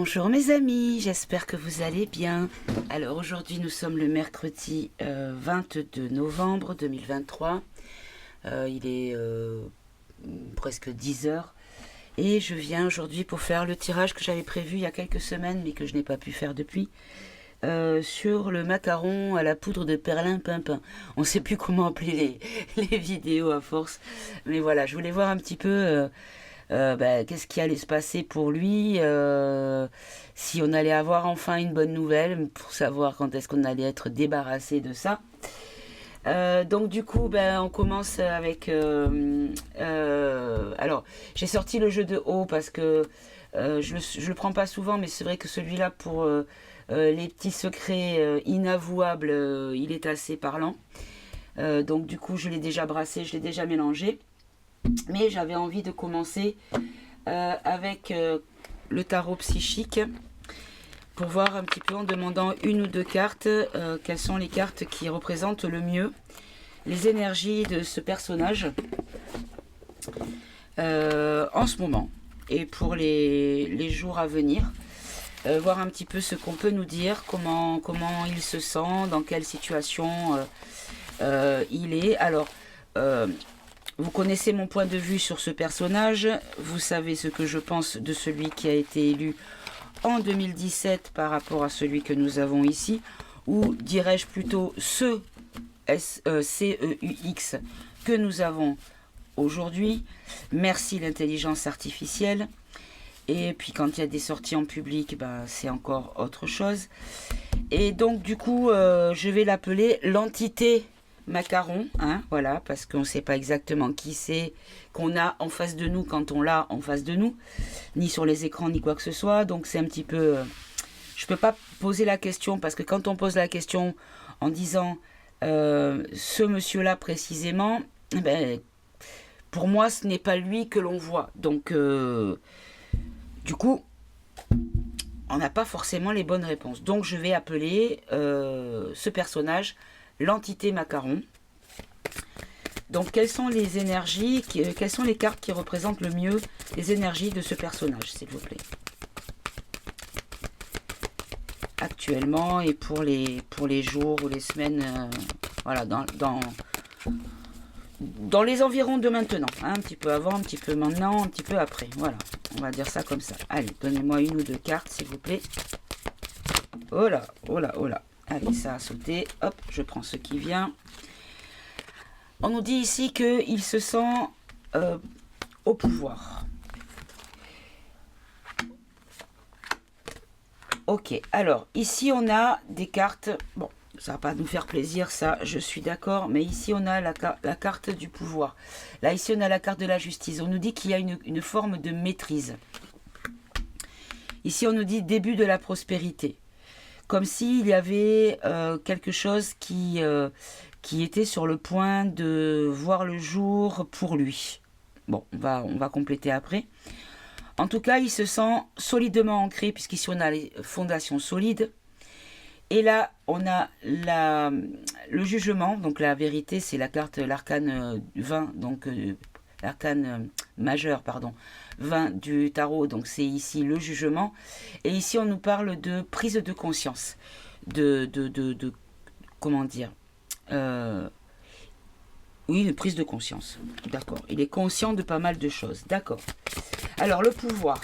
Bonjour mes amis, j'espère que vous allez bien. Alors aujourd'hui nous sommes le mercredi 22 novembre 2023. Il est presque 10 heures et je viens aujourd'hui pour faire le tirage que j'avais prévu il y a quelques semaines mais que je n'ai pas pu faire depuis. Sur le macaron à la poudre de perlimpinpin. On ne sait plus comment appeler les vidéos à force. Mais voilà, je voulais voir un petit peu qu'est-ce qui allait se passer pour lui, si on allait avoir enfin une bonne nouvelle, pour savoir quand est-ce qu'on allait être débarrassé de ça. Donc du coup, on commence avec... alors, j'ai sorti le jeu de haut parce que je le prends pas souvent, mais c'est vrai que celui-là, pour les petits secrets inavouables, il est assez parlant. Donc du coup, je l'ai déjà brassé, je l'ai déjà mélangé. Mais j'avais envie de commencer avec le tarot psychique pour voir un petit peu en demandant une ou deux cartes, quelles sont les cartes qui représentent le mieux les énergies de ce personnage en ce moment et pour les jours à venir. Voir un petit peu ce qu'on peut nous dire, comment il se sent, dans quelle situation il est. Alors, vous connaissez mon point de vue sur ce personnage, vous savez ce que je pense de celui qui a été élu en 2017 par rapport à celui que nous avons ici, ou dirais-je plutôt ce CEUX que nous avons aujourd'hui. Merci l'intelligence artificielle. Et puis quand il y a des sorties en public, c'est encore autre chose. Et donc du coup, je vais l'appeler l'entité macaron, voilà, parce qu'on ne sait pas exactement qui c'est qu'on a en face de nous quand on l'a en face de nous, ni sur les écrans, ni quoi que ce soit. Donc c'est un petit peu... je ne peux pas poser la question, parce que quand on pose la question en disant ce monsieur-là précisément, pour moi, ce n'est pas lui que l'on voit. Donc... du coup, on n'a pas forcément les bonnes réponses. Donc, je vais appeler ce personnage l'entité macaron. Donc, quelles sont les énergies, quelles sont les cartes qui représentent le mieux les énergies de ce personnage, s'il vous plaît? Actuellement et pour les jours ou les semaines, voilà, dans les environs de maintenant. Un petit peu avant, un petit peu maintenant, un petit peu après. Voilà. On va dire ça comme ça. Allez, donnez-moi une ou deux cartes, s'il vous plaît. Oh là, oh là, oh là. Allez, ça a sauté. Hop, je prends ce qui vient. On nous dit ici qu'il se sent au pouvoir. Ok, alors, ici on a des cartes... Bon, ça va pas nous faire plaisir, ça, je suis d'accord. Mais ici, on a la carte du pouvoir. Là, ici, on a la carte de la justice. On nous dit qu'il y a une forme de maîtrise. Ici, on nous dit début de la prospérité. Comme s'il y avait quelque chose qui était sur le point de voir le jour pour lui. Bon, on va compléter après. En tout cas, il se sent solidement ancré, puisqu'ici, on a les fondations solides. Et là, on a le jugement, donc la vérité, c'est la carte, l'arcane 20, donc l'arcane majeur, pardon, 20 du tarot, donc c'est ici le jugement. Et ici, on nous parle de prise de conscience, comment dire, oui, une prise de conscience, d'accord. Il est conscient de pas mal de choses, d'accord. Alors, le pouvoir,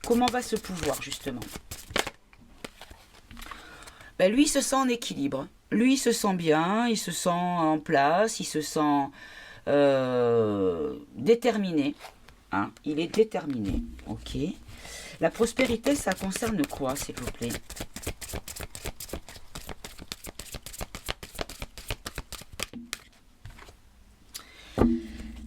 comment va ce pouvoir, justement ? Lui, il se sent en équilibre. Lui, il se sent bien, il se sent en place, il se sent déterminé. Il est déterminé. Ok. La prospérité, ça concerne quoi, s'il vous plaît?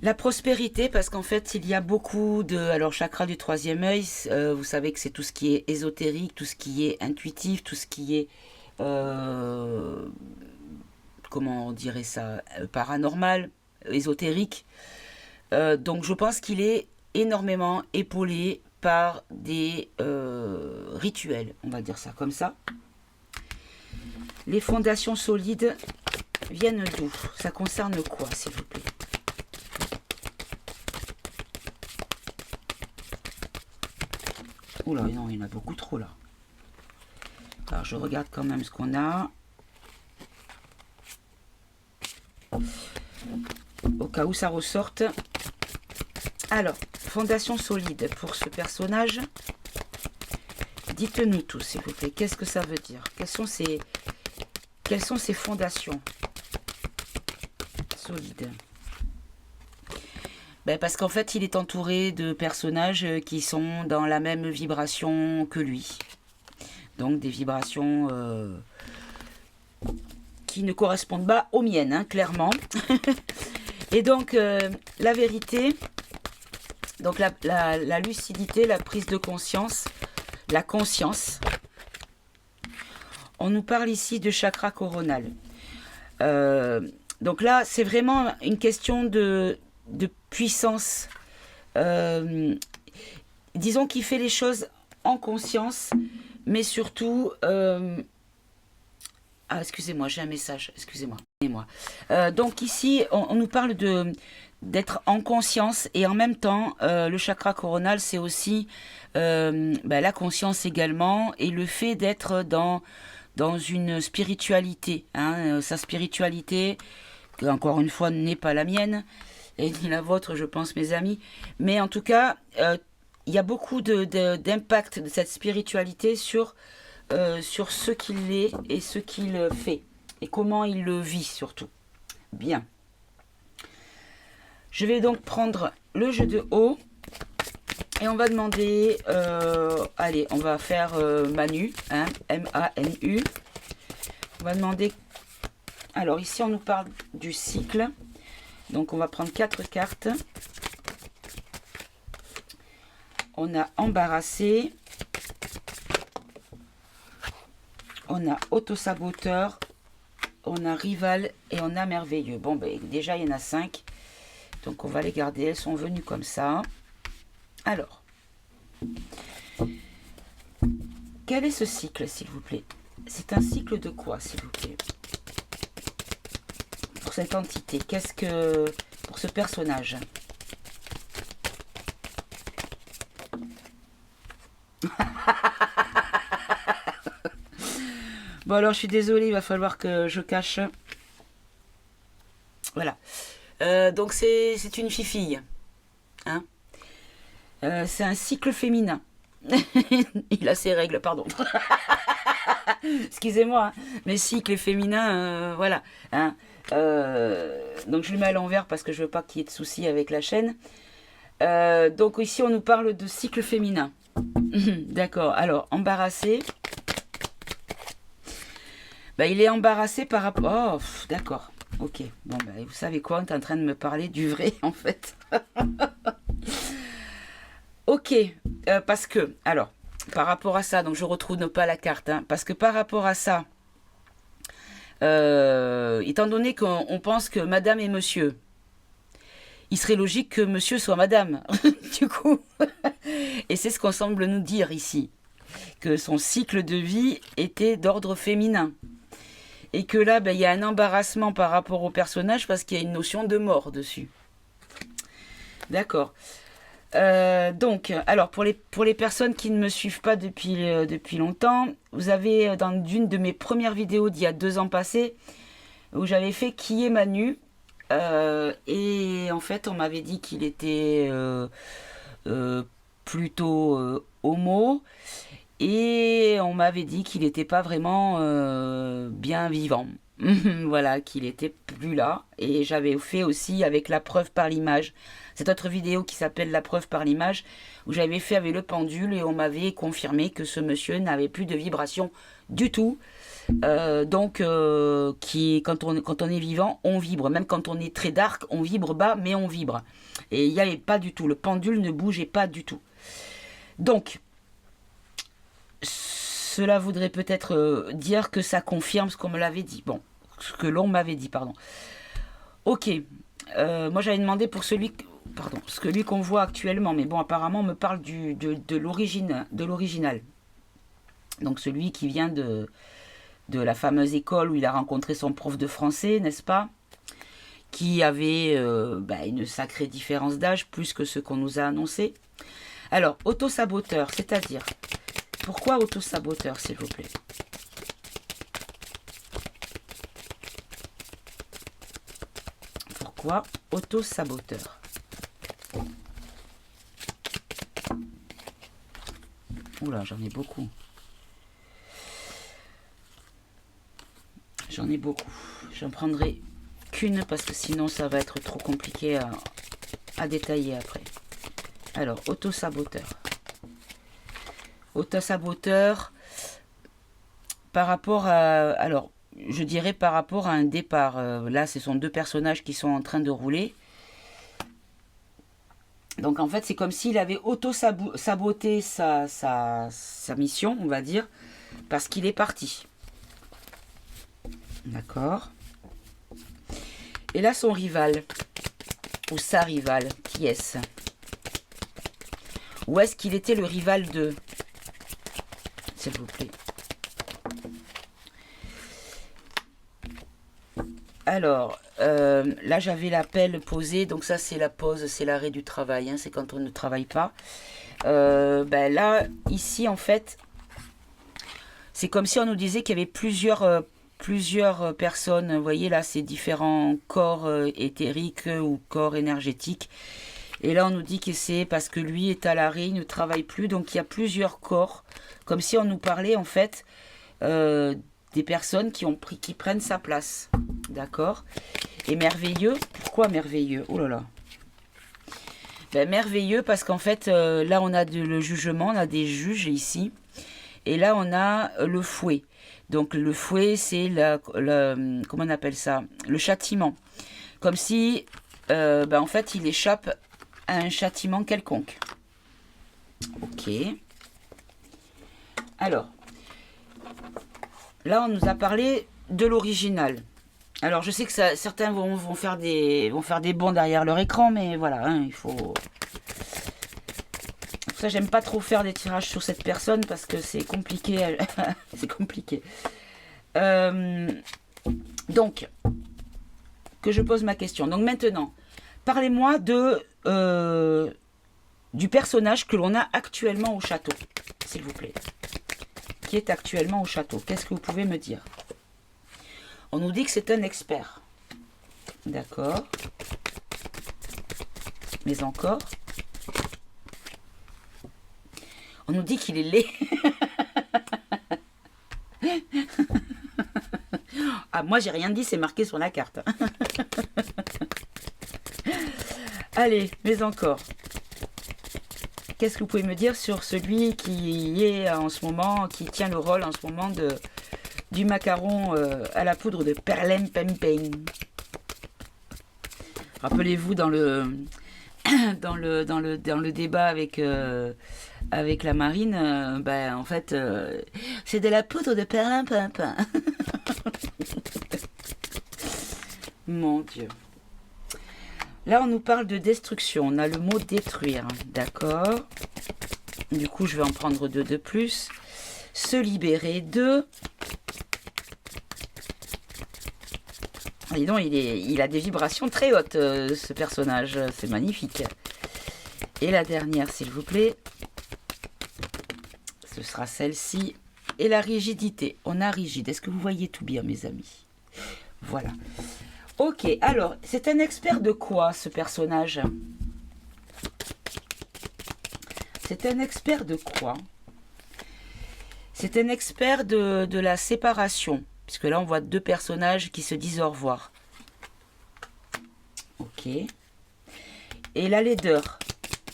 La prospérité, parce qu'en fait, il y a beaucoup de... Alors, chakra du troisième œil, vous savez que c'est tout ce qui est ésotérique, tout ce qui est intuitif, tout ce qui est... comment on dirait ça, paranormal, ésotérique. Donc je pense qu'il est énormément épaulé par des rituels, on va dire ça comme ça. Les fondations solides viennent d'où? Ça concerne quoi, s'il vous plaît? Oula, non, il y en a beaucoup trop là. Alors, je regarde quand même ce qu'on a. Au cas où ça ressorte. Alors, fondation solide pour ce personnage. Dites-nous tous, s'il vous plaît, qu'est-ce que ça veut dire? Quelles sont ces fondations solides? Ben parce qu'en fait, il est entouré de personnages qui sont dans la même vibration que lui. Donc, des vibrations qui ne correspondent pas aux miennes, hein, clairement. Et donc, la vérité, donc la lucidité, la prise de conscience, la conscience. On nous parle ici de chakra coronal. Donc là, c'est vraiment une question de puissance. Disons qu'il fait les choses en conscience, mais surtout... Ah, excusez-moi, j'ai un message, excusez-moi. Donc ici, on nous parle d'être en conscience et en même temps, le chakra coronal, c'est aussi la conscience également et le fait d'être dans une spiritualité. Hein, sa spiritualité, qui encore une fois n'est pas la mienne et ni la vôtre, je pense, mes amis. Mais en tout cas, il y a beaucoup d'impact de cette spiritualité sur ce qu'il est et ce qu'il fait et comment il le vit surtout. Bien. Je vais donc prendre le jeu de haut et on va demander, allez, on va faire Manu, hein, M-A-N-U. On va demander, alors ici on nous parle du cycle, donc on va prendre 4 cartes. On a embarrassé, on a autosaboteur, on a rival et on a merveilleux. Bon, ben, déjà, il y en a 5. Donc, on va les garder. Elles sont venues comme ça. Alors, quel est ce cycle, s'il vous plaît? C'est un cycle de quoi, s'il vous plaît? Pour cette entité, qu'est-ce que... Pour ce personnage? Bon, alors, je suis désolée, il va falloir que je cache. Voilà. Donc, c'est une fifille. Hein, c'est un cycle féminin. Il a ses règles, pardon. Excusez-moi, hein, mais cycle féminin, voilà. Hein, donc, je le mets à l'envers parce que je veux pas qu'il y ait de soucis avec la chaîne. Donc, ici, on nous parle de cycle féminin. D'accord. Alors, embarrassé. Bah, il est embarrassé par rapport... Oh, d'accord. Ok. Bon, bah, vous savez quoi? On est en train de me parler du vrai, en fait. Ok. Parce que... Alors, par rapport à ça, donc je retrouve pas la carte. Hein, parce que par rapport à ça, étant donné qu'on pense que madame et monsieur, il serait logique que monsieur soit madame. Du coup. Et c'est ce qu'on semble nous dire ici. Que son cycle de vie était d'ordre féminin. Et que là, ben, y a un embarrassement par rapport au personnage parce qu'il y a une notion de mort dessus. D'accord. Donc, alors, pour les personnes qui ne me suivent pas depuis longtemps, vous avez dans une de mes premières vidéos d'il y a 2 ans passés, où j'avais fait Qui est Manu et en fait, on m'avait dit qu'il était plutôt homo. Et on m'avait dit qu'il n'était pas vraiment bien vivant. Voilà, qu'il était plus là. Et j'avais fait aussi avec la preuve par l'image. Cette autre vidéo qui s'appelle La preuve par l'image, où j'avais fait avec le pendule et on m'avait confirmé que ce monsieur n'avait plus de vibration du tout. Donc, quand on est vivant, on vibre. Même quand on est très dark, on vibre bas, mais on vibre. Et il n'y avait pas du tout. Le pendule ne bougeait pas du tout. Donc, cela voudrait peut-être dire que ça confirme ce qu'on me l'avait dit. Bon, ce que l'on m'avait dit, pardon. Ok. Moi, j'avais demandé pour celui qu'on voit actuellement. Mais bon, apparemment, on me parle de l'original. Donc, celui qui vient de la fameuse école où il a rencontré son prof de français, n'est-ce pas? Qui avait une sacrée différence d'âge, plus que ce qu'on nous a annoncé. Alors, auto-saboteur, c'est-à-dire, pourquoi auto-saboteur, s'il vous plaît? Pourquoi auto-saboteur? Oula, j'en ai beaucoup. J'en ai beaucoup. J'en prendrai qu'une parce que sinon ça va être trop compliqué à détailler après. Alors, auto-saboteur. Auto-saboteur par rapport à... Alors, je dirais par rapport à un départ. Là, ce sont deux personnages qui sont en train de rouler. Donc, en fait, c'est comme s'il avait auto-saboté sa mission, on va dire, parce qu'il est parti. D'accord. Et là, son rival, ou sa rivale, qui est-ce? Ou est-ce qu'il était le rival de... S'il vous plaît. Alors, là j'avais la pelle posée, donc ça c'est la pause, c'est l'arrêt du travail, hein, c'est quand on ne travaille pas. Ben là, ici en fait, c'est comme si on nous disait qu'il y avait plusieurs personnes, vous voyez là, c'est différents corps éthériques ou corps énergétiques. Et là on nous dit que c'est parce que lui est à l'arrêt, il ne travaille plus, donc il y a plusieurs corps, comme si on nous parlait en fait des personnes qui prennent sa place. D'accord. Et merveilleux, pourquoi merveilleux? Oh là là. Ben, merveilleux parce qu'en fait, là on a le jugement, on a des juges ici. Et là on a le fouet. Donc le fouet, c'est comment on appelle ça? Le châtiment. Comme si, ben, en fait, il échappe à un châtiment quelconque. Ok. Alors, là on nous a parlé de l'original. Alors je sais que certains vont faire des bonds derrière leur écran, mais voilà, hein, il faut... Pour ça, j'aime pas trop faire des tirages sur cette personne parce que c'est compliqué. C'est compliqué. Donc, que je pose ma question. Donc maintenant, parlez-moi du personnage que l'on a actuellement au château, s'il vous plaît. Qui est actuellement au château? Qu'est-ce que vous pouvez me dire? On nous dit que c'est un expert. D'accord. Mais encore. On nous dit qu'il est laid. Ah, moi, j'ai rien dit, c'est marqué sur la carte. Allez, mais encore. Qu'est-ce que vous pouvez me dire sur celui qui est en ce moment, qui tient le rôle en ce moment du macaron à la poudre de perlimpinpin? Rappelez-vous dans le débat avec la marine, ben en fait c'est de la poudre de perlimpinpin. Mon Dieu. Là on nous parle de destruction, on a le mot détruire, d'accord. Du coup je vais en prendre deux de plus. Se libérer de... Dis donc, il a des vibrations très hautes, ce personnage. C'est magnifique. Et la dernière, s'il vous plaît. Ce sera celle-ci. Et la rigidité. On a rigide. Est-ce que vous voyez tout bien, mes amis? Voilà. Ok, alors, c'est un expert de quoi, ce personnage? C'est un expert de quoi? C'est un expert de la séparation. Puisque là, on voit deux personnages qui se disent au revoir. Ok. Et la laideur.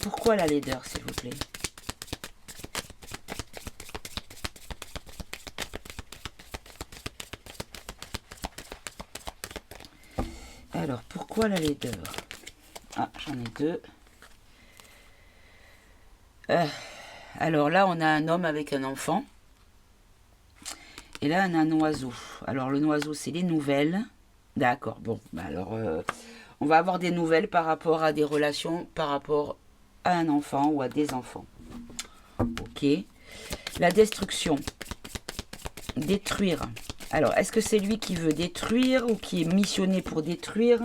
Pourquoi la laideur, s'il vous plaît? Alors, pourquoi la laideur? Ah, j'en ai deux. Alors là, on a un homme avec un enfant. Et là, on a un oiseau. Alors, le oiseau, c'est les nouvelles. D'accord, bon. Bah alors, on va avoir des nouvelles par rapport à des relations, par rapport à un enfant ou à des enfants. Ok. La destruction. Détruire. Alors, est-ce que c'est lui qui veut détruire ou qui est missionné pour détruire?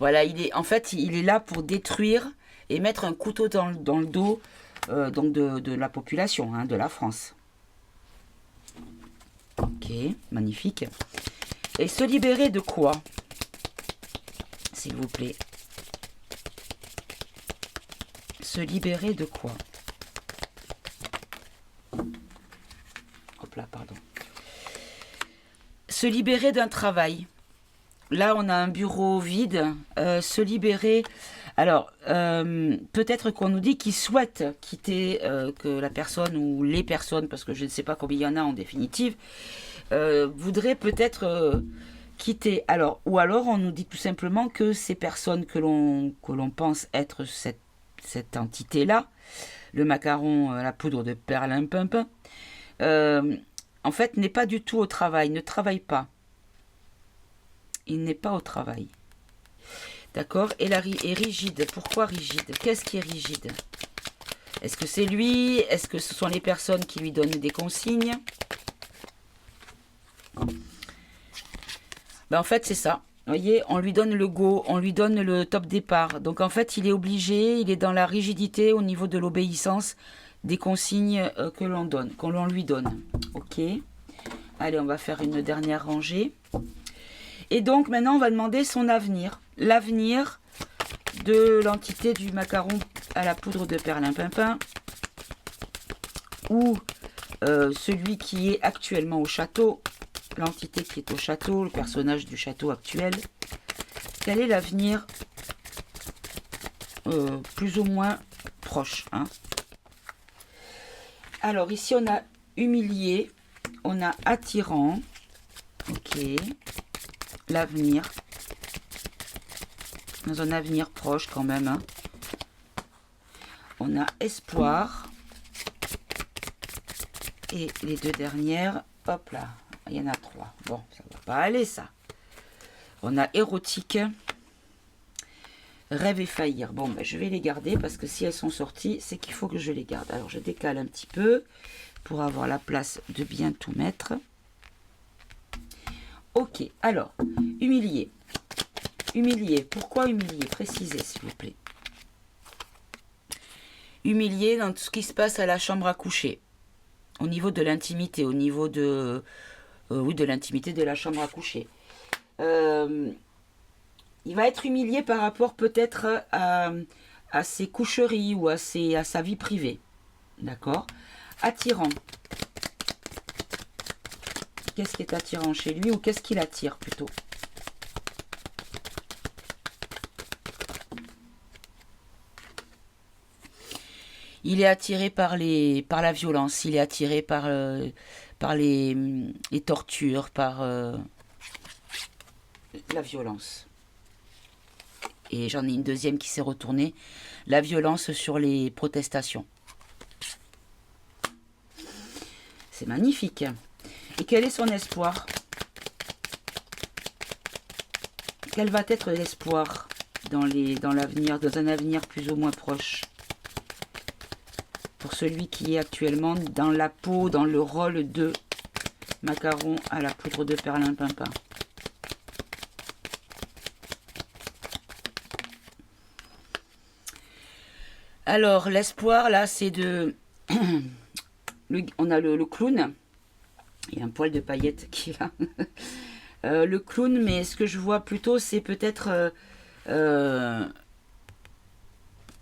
Voilà, en fait, il est là pour détruire et mettre un couteau dans le dos donc de la population, hein, de la France. Ok, magnifique. Et se libérer de quoi, s'il vous plaît? Se libérer de quoi? Hop là, pardon. Se libérer d'un travail. Là, on a un bureau vide. Se libérer. Alors, peut-être qu'on nous dit qu'ils souhaitent quitter, que la personne ou les personnes, parce que je ne sais pas combien il y en a en définitive, voudraient peut-être quitter. Alors, ou alors, on nous dit tout simplement que ces personnes que l'on pense être cette entité-là, le macaron à la poudre de perlimpinpin, en fait, n'est pas du tout au travail, ne travaille pas. Il n'est pas au travail. D'accord? Et est rigide. Pourquoi rigide? Qu'est-ce qui est rigide? Est-ce que c'est lui? Est-ce que ce sont les personnes qui lui donnent des consignes? Ben, en fait, c'est ça. Vous voyez, on lui donne le go, on lui donne le top départ. Donc, en fait, il est obligé, il est dans la rigidité au niveau de l'obéissance des consignes que l'on donne, qu'on lui donne. Ok. Allez, on va faire une dernière rangée. Et donc, maintenant, on va demander son avenir. L'avenir de l'entité du macaron à la poudre de perlimpinpin, ou celui qui est actuellement au château, l'entité qui est au château, le personnage du château actuel. Quel est l'avenir plus ou moins proche, hein? Alors, ici, on a humilié, on a attirant, ok, l'avenir, dans un avenir proche quand même, hein. On a espoir, et les deux dernières, hop là, il y en a 3. Bon, ça va pas aller ça. On a érotique, rêve et faillir. Bon, ben, je vais les garder parce que si elles sont sorties, c'est qu'il faut que je les garde. Alors, je décale un petit peu pour avoir la place de bien tout mettre. Ok, alors, humilier. Humilier, pourquoi humilier? Précisez, s'il vous plaît. Humilier dans tout ce qui se passe à la chambre à coucher. Au niveau de l'intimité, au niveau de... oui, de l'intimité de la chambre à coucher. Il va être humilié par rapport peut-être à ses coucheries ou à sa vie privée. D'accord? Attirant. Qu'est-ce qui est attirant chez lui ou qu'est-ce qu'il attire plutôt? Il est attiré par la violence, il est attiré par les tortures, par la violence. Et j'en ai une deuxième qui s'est retournée, la violence sur les protestations. C'est magnifique. Et quel est son espoir? Quel va être l'espoir dans l'avenir, dans un avenir plus ou moins proche? Pour celui qui est actuellement dans la peau, dans le rôle de macaron à la poudre de perlimpinpin. Alors, l'espoir, là, c'est de... on a le clown. Il y a un poil de paillettes qui est là. Le clown, mais ce que je vois plutôt, c'est peut-être...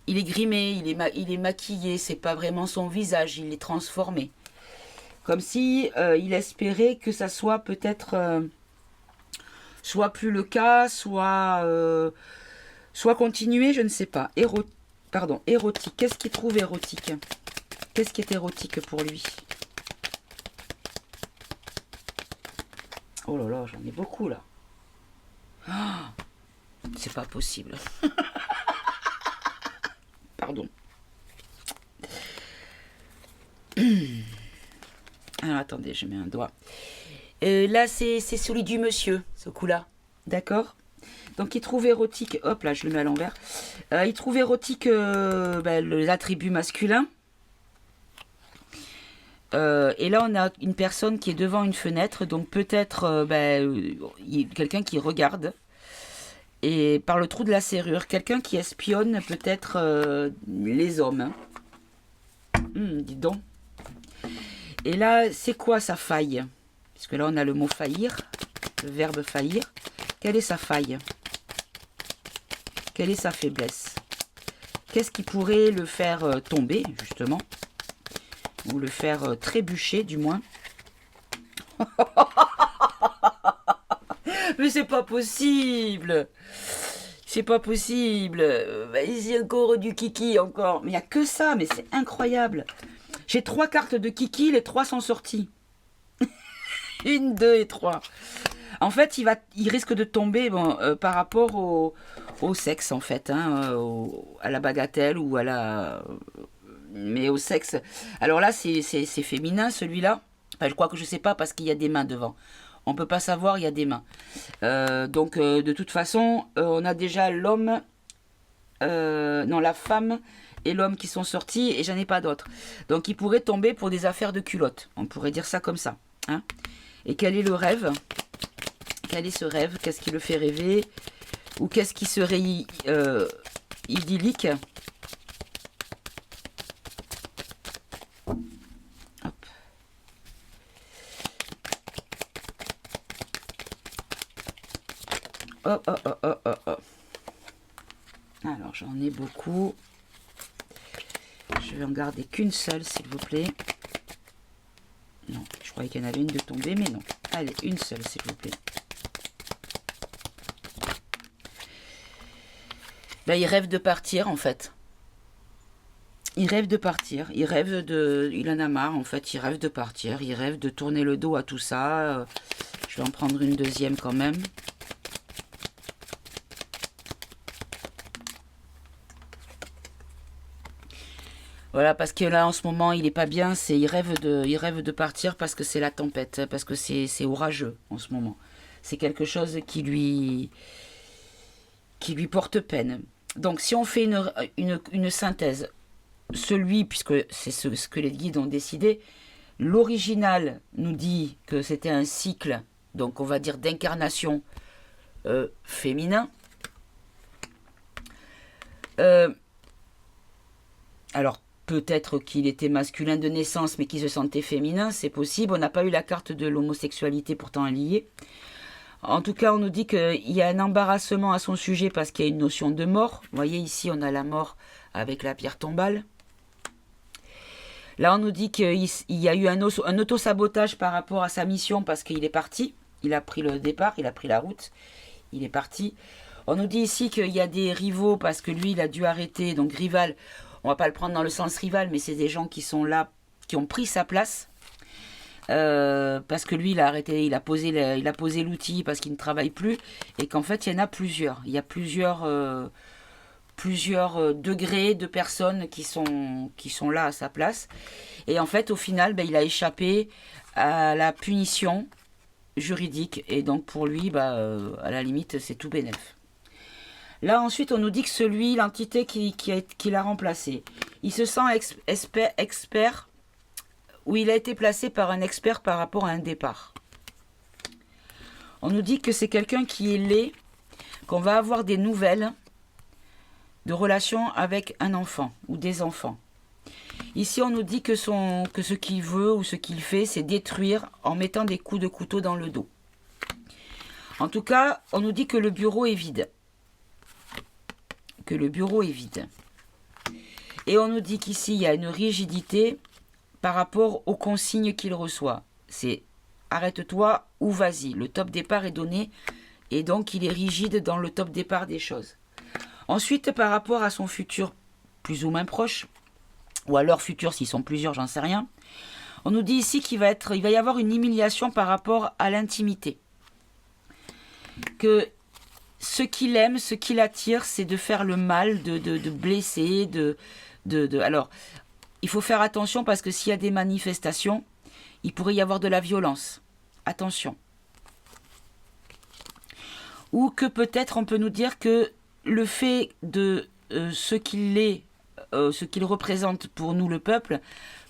il est grimé, il est maquillé, c'est pas vraiment son visage, il est transformé. Comme si il espérait que ça soit peut-être soit plus le cas, soit continué, je ne sais pas. Érotique. Qu'est-ce qu'il trouve érotique? Qu'est-ce qui est érotique pour lui? Oh là là, j'en ai beaucoup là. Oh, c'est pas possible. Pardon. Alors attendez, je mets un doigt. Là, c'est celui du monsieur, ce coup-là. D'accord? Donc il trouve érotique, hop là, je le mets à l'envers. Il trouve érotique les attributs masculins. Et là, on a une personne qui est devant une fenêtre, donc peut-être quelqu'un qui regarde. Et par le trou de la serrure, quelqu'un qui espionne peut-être les hommes. Hein. Dis donc. Et là, c'est quoi sa faille? Puisque là, on a le mot faillir, le verbe faillir. Quelle est sa faille? Quelle est sa faiblesse? Qu'est-ce qui pourrait le faire tomber, justement? Ou le faire trébucher, du moins? Mais c'est pas possible! C'est pas possible! Ici encore du kiki, encore. Mais il n'y a que ça, mais c'est incroyable! J'ai 3 cartes de kiki, les 3 sont sorties. 1, 2 et 3. En fait, il risque de tomber par rapport au sexe, en fait. Hein, à la bagatelle ou à la... Mais au sexe. Alors là, c'est féminin, celui-là. Enfin, je crois que je sais pas parce qu'il y a des mains devant. On peut pas savoir, il y a des mains. Donc, de toute façon, on a déjà l'homme... non, la femme et l'homme qui sont sortis et j'en ai pas d'autres. Donc, il pourrait tomber pour des affaires de culottes. On pourrait dire ça comme ça. Hein. Et quel est le rêve? Quel est ce rêve? Qu'est-ce qui le fait rêver? Ou qu'est-ce qui serait idyllique? Hop. Oh, oh, oh, oh, oh, oh. Alors, j'en ai beaucoup. Je vais en garder qu'une seule, s'il vous plaît. Non, je croyais qu'il y en avait une de tombée, mais non. Allez, une seule, s'il vous plaît. Ben, il rêve de partir, en fait. Il rêve de partir. Il rêve de... Il en a marre, en fait. Il rêve de partir. Il rêve de tourner le dos à tout ça. Je vais en prendre une deuxième quand même. Voilà, parce que là, en ce moment, il est pas bien. Il rêve de partir parce que c'est la tempête, parce que c'est orageux en ce moment. C'est quelque chose qui lui porte peine. Donc, si on fait une synthèse, puisque c'est ce que les guides ont décidé, l'original nous dit que c'était un cycle, donc on va dire d'incarnation féminin. Alors, peut-être qu'il était masculin de naissance, mais qu'il se sentait féminin, c'est possible. On n'a pas eu la carte de l'homosexualité pourtant liée. En tout cas, on nous dit qu'il y a un embarrassement à son sujet parce qu'il y a une notion de mort. Vous voyez, ici, on a la mort avec la pierre tombale. Là, on nous dit qu'il y a eu un auto-sabotage par rapport à sa mission parce qu'il est parti. Il a pris le départ, il a pris la route, il est parti. On nous dit ici qu'il y a des rivaux parce que lui, il a dû arrêter. Donc, rival... On va pas le prendre dans le sens rival, mais c'est des gens qui sont là, qui ont pris sa place. Parce que lui, il a arrêté, il a posé l'outil parce qu'il ne travaille plus. Et qu'en fait, il y en a plusieurs. Il y a plusieurs degrés de personnes qui sont là à sa place. Et en fait, au final, il a échappé à la punition juridique. Et donc, pour lui, à la limite, c'est tout bénef. Là, ensuite, on nous dit que l'entité qui l'a remplacé, il se sent expert, ou il a été placé par un expert par rapport à un départ. On nous dit que c'est quelqu'un qui est laid, qu'on va avoir des nouvelles de relations avec un enfant ou des enfants. Ici, on nous dit que ce qu'il veut ou ce qu'il fait, c'est détruire en mettant des coups de couteau dans le dos. En tout cas, on nous dit que le bureau est vide. Et on nous dit qu'ici, il y a une rigidité par rapport aux consignes qu'il reçoit. C'est arrête-toi ou vas-y. Le top départ est donné et donc il est rigide dans le top départ des choses. Ensuite, par rapport à son futur plus ou moins proche, ou à leur futur s'ils sont plusieurs, j'en sais rien, on nous dit ici qu'il va y avoir une humiliation par rapport à l'intimité. Que ce qu'il aime, ce qui l'attire, c'est de faire le mal, de blesser, Alors, il faut faire attention parce que s'il y a des manifestations, il pourrait y avoir de la violence. Attention. Ou que peut-être on peut nous dire que le fait de ce qu'il est, ce qu'il représente pour nous, le peuple,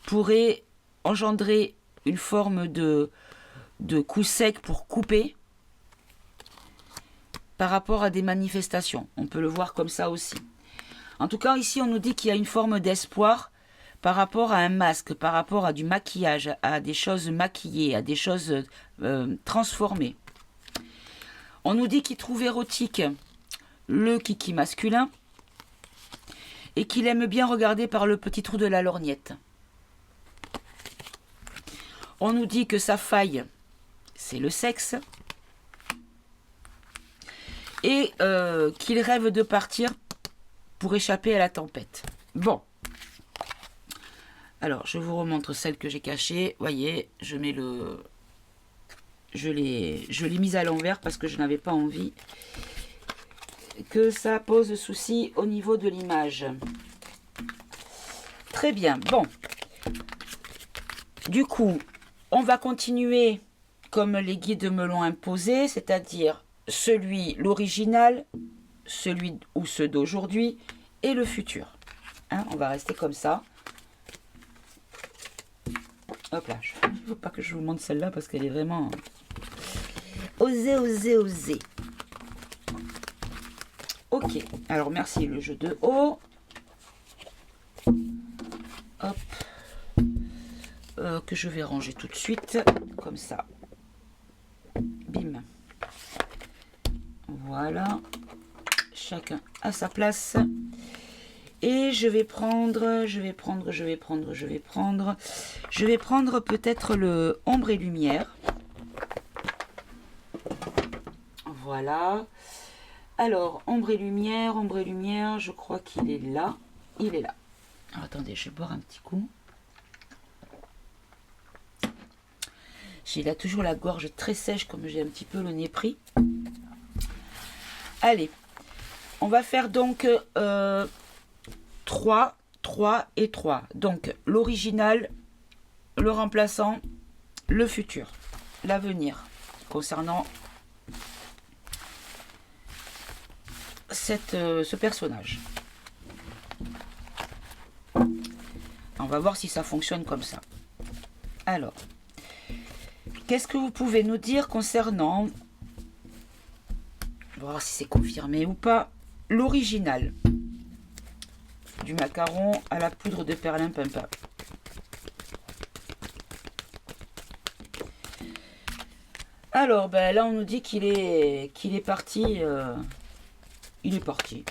pourrait engendrer une forme de coup sec pour couper. par rapport à des manifestations. On peut le voir comme ça aussi. En tout cas, ici, on nous dit qu'il y a une forme d'espoir par rapport à un masque, par rapport à du maquillage, à des choses maquillées, à des choses transformées. On nous dit qu'il trouve érotique le kiki masculin et qu'il aime bien regarder par le petit trou de la lorgnette. On nous dit que sa faille, c'est le sexe et qu'il rêve de partir pour échapper à la tempête. Bon. Alors, je vous remontre celle que j'ai cachée. Voyez, je mets le... Je l'ai mise à l'envers parce que je n'avais pas envie que ça pose souci au niveau de l'image. Très bien. Bon. Du coup, on va continuer comme les guides me l'ont imposé, c'est-à-dire l'original, celui ou ceux d'aujourd'hui et le futur. Hein, on va rester comme ça. Hop là, il ne faut pas que je vous montre celle-là parce qu'elle est vraiment... Osez, osez, osez. Ok, alors merci le jeu de haut. Hop. Que je vais ranger tout de suite, comme ça. Bim. Voilà. Chacun à sa place. Et je vais prendre peut-être le ombre et lumière. Voilà. Alors, ombre et lumière, je crois qu'il est là. Il est là. Alors, attendez, je vais boire un petit coup. J'ai là toujours la gorge très sèche, comme j'ai un petit peu le nez pris. Allez, on va faire donc 3, 3 et 3. Donc, l'original, le remplaçant, le futur, l'avenir, concernant ce personnage. On va voir si ça fonctionne comme ça. Alors, qu'est-ce que vous pouvez nous dire concernant, on va voir si c'est confirmé ou pas, l'original du macaron à la poudre de perlimpinpin. Alors, ben là, on nous dit qu'il est parti. Il est parti.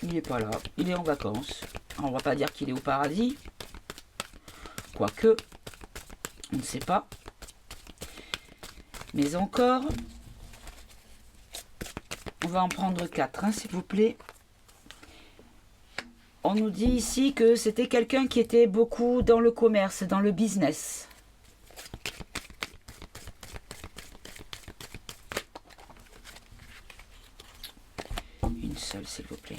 Il n'est pas là. Il est en vacances. Alors, on va pas dire qu'il est au paradis. Quoique, on ne sait pas. Mais encore, on va en prendre 4, hein, s'il vous plaît. On nous dit ici que c'était quelqu'un qui était beaucoup dans le commerce, dans le business. Une seule, s'il vous plaît.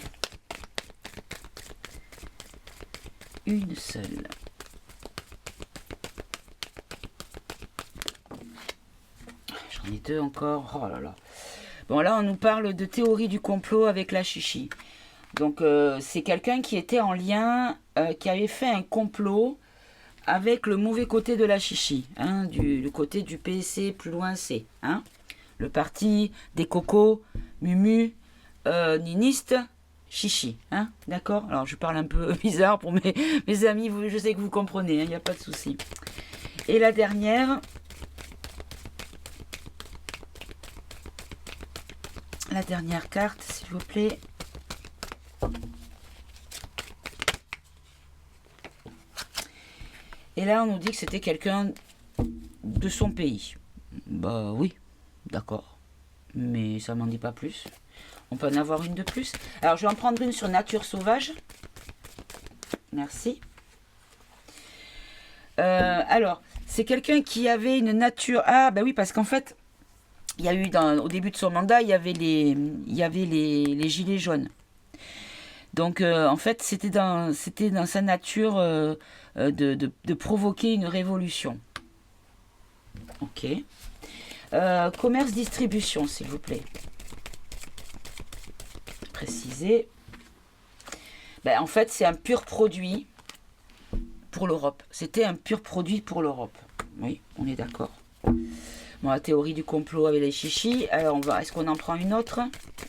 Une seule. J'en ai 2 encore. Oh là là. Bon, là, on nous parle de théorie du complot avec la chichi. Donc, c'est quelqu'un qui était en lien, qui avait fait un complot avec le mauvais côté de la chichi, hein, le côté du PSC plus loin C, hein, le parti des cocos, mumu, niniste, chichi, hein, d'accord. Alors, je parle un peu bizarre pour mes amis, je sais que vous comprenez, il n'y a pas de souci. Et la dernière... La dernière carte, s'il vous plaît. Et là, on nous dit que c'était quelqu'un de son pays. Bah oui, d'accord. Mais ça m'en dit pas plus. On peut en avoir une de plus. Alors, je vais en prendre une sur nature sauvage. Merci. Alors, c'est quelqu'un qui avait une nature... Ah, bah oui, parce qu'en fait... Il y a eu, au début de son mandat, il y avait les gilets jaunes. Donc, en fait, c'était dans sa nature de provoquer une révolution. Ok. Commerce-distribution, s'il vous plaît. Préciser. Ben, en fait, c'est un pur produit pour l'Europe. C'était un pur produit pour l'Europe. Oui, on est d'accord. Bon, la théorie du complot avec les chichis. Alors, est-ce qu'on en prend une autre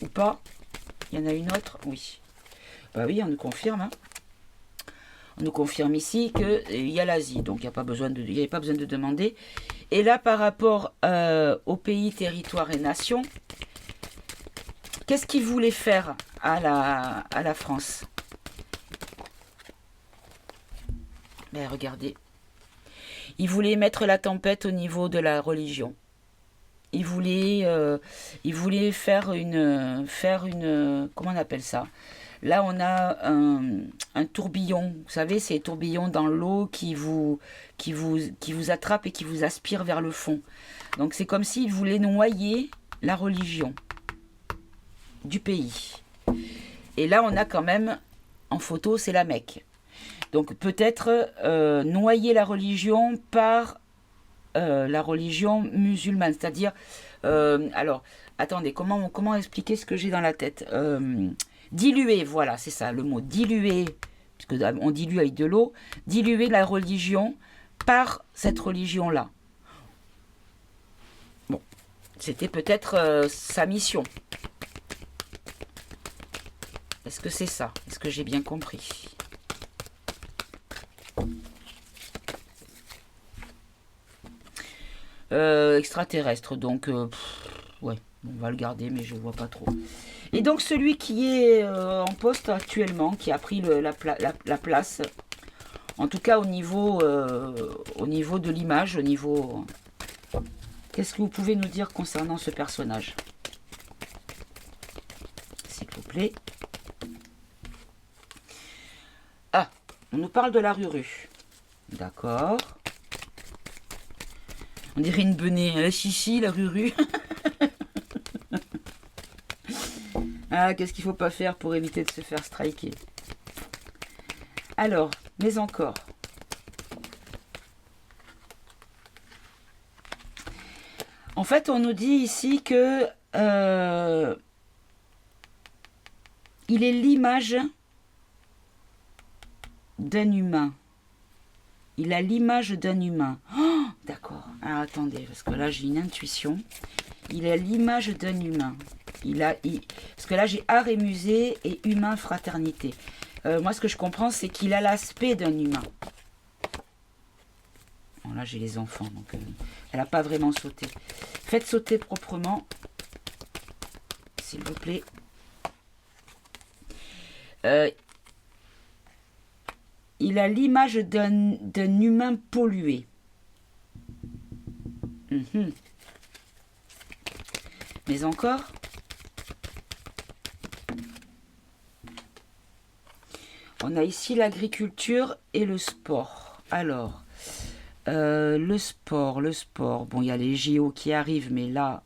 ou pas? Il y en a une autre? Oui. Bah oui, on nous confirme. Hein. On nous confirme ici qu'il y a l'Asie. Donc, il n'y avait pas besoin de demander. Et là, par rapport aux pays, territoires et nations, qu'est-ce qu'ils voulaient faire à la France? Ben, regardez. Ils voulaient mettre la tempête au niveau de la religion. Ils voulaient faire une... Comment on appelle ça? Là, on a un tourbillon. Vous savez, c'est les tourbillons dans l'eau qui vous attrapent et qui vous aspirent vers le fond. Donc, c'est comme s'ils voulaient noyer la religion du pays. Et là, on a quand même, en photo, c'est la Mecque. Donc, peut-être noyer la religion par la religion musulmane. C'est-à-dire, alors, attendez, comment expliquer ce que j'ai dans la tête? Diluer, voilà, c'est ça, le mot diluer, puisque on dilue avec de l'eau, diluer la religion par cette religion-là. Bon, c'était peut-être sa mission. Est-ce que c'est ça? Est-ce que j'ai bien compris? Extraterrestre, donc, ouais, on va le garder, mais je vois pas trop. Et donc celui qui est en poste actuellement, qui a pris la place, en tout cas au niveau de l'image, au niveau... Qu'est-ce que vous pouvez nous dire concernant ce personnage? S'il vous plaît. Ah, on nous parle de la Ruru. D'accord. On dirait une benée. La chichi, la Ruru. Ah, qu'est-ce qu'il ne faut pas faire pour éviter de se faire striker? Alors, mais encore. En fait, on nous dit ici que il est l'image d'un humain. Il a l'image d'un humain. Oh, d'accord. Alors, attendez, parce que là, j'ai une intuition. Il a l'image d'un humain. Parce que là, j'ai art et musée et humain fraternité. Moi, ce que je comprends, c'est qu'il a l'aspect d'un humain. Bon, là, j'ai les enfants, donc elle n'a pas vraiment sauté. Faites sauter proprement, s'il vous plaît. Il a l'image d'un humain pollué. Mais encore... On a ici l'agriculture et le sport. Alors, le sport. Bon, il y a les JO qui arrivent, mais là...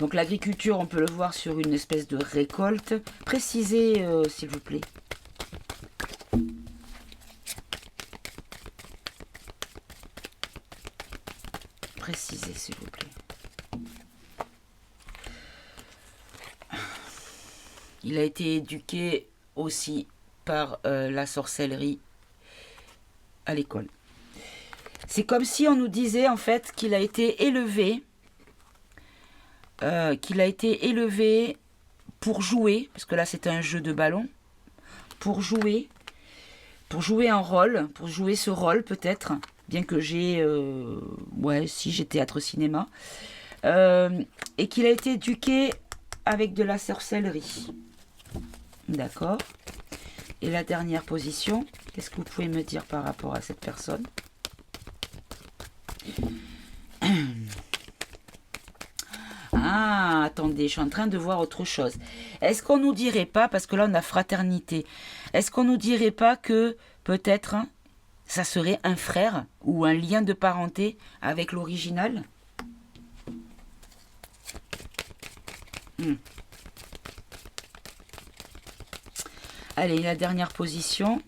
Donc l'agriculture, on peut le voir sur une espèce de récolte. Précisez, s'il vous plaît. Précisez, s'il vous plaît. Il a été éduqué aussi par la sorcellerie à l'école. C'est comme si on nous disait en fait qu'il a été élevé, pour jouer, parce que là c'est un jeu de ballon, pour jouer un rôle, pour jouer ce rôle peut-être, bien que j'ai, j'ai théâtre cinéma, et qu'il a été éduqué avec de la sorcellerie. D'accord. Et la dernière position, qu'est-ce que vous pouvez me dire par rapport à cette personne? Ah, attendez, je suis en train de voir autre chose. Est-ce qu'on nous dirait pas, parce que là on a fraternité, est-ce qu'on nous dirait pas que peut-être ça serait un frère ou un lien de parenté avec l'original? Allez, la dernière position.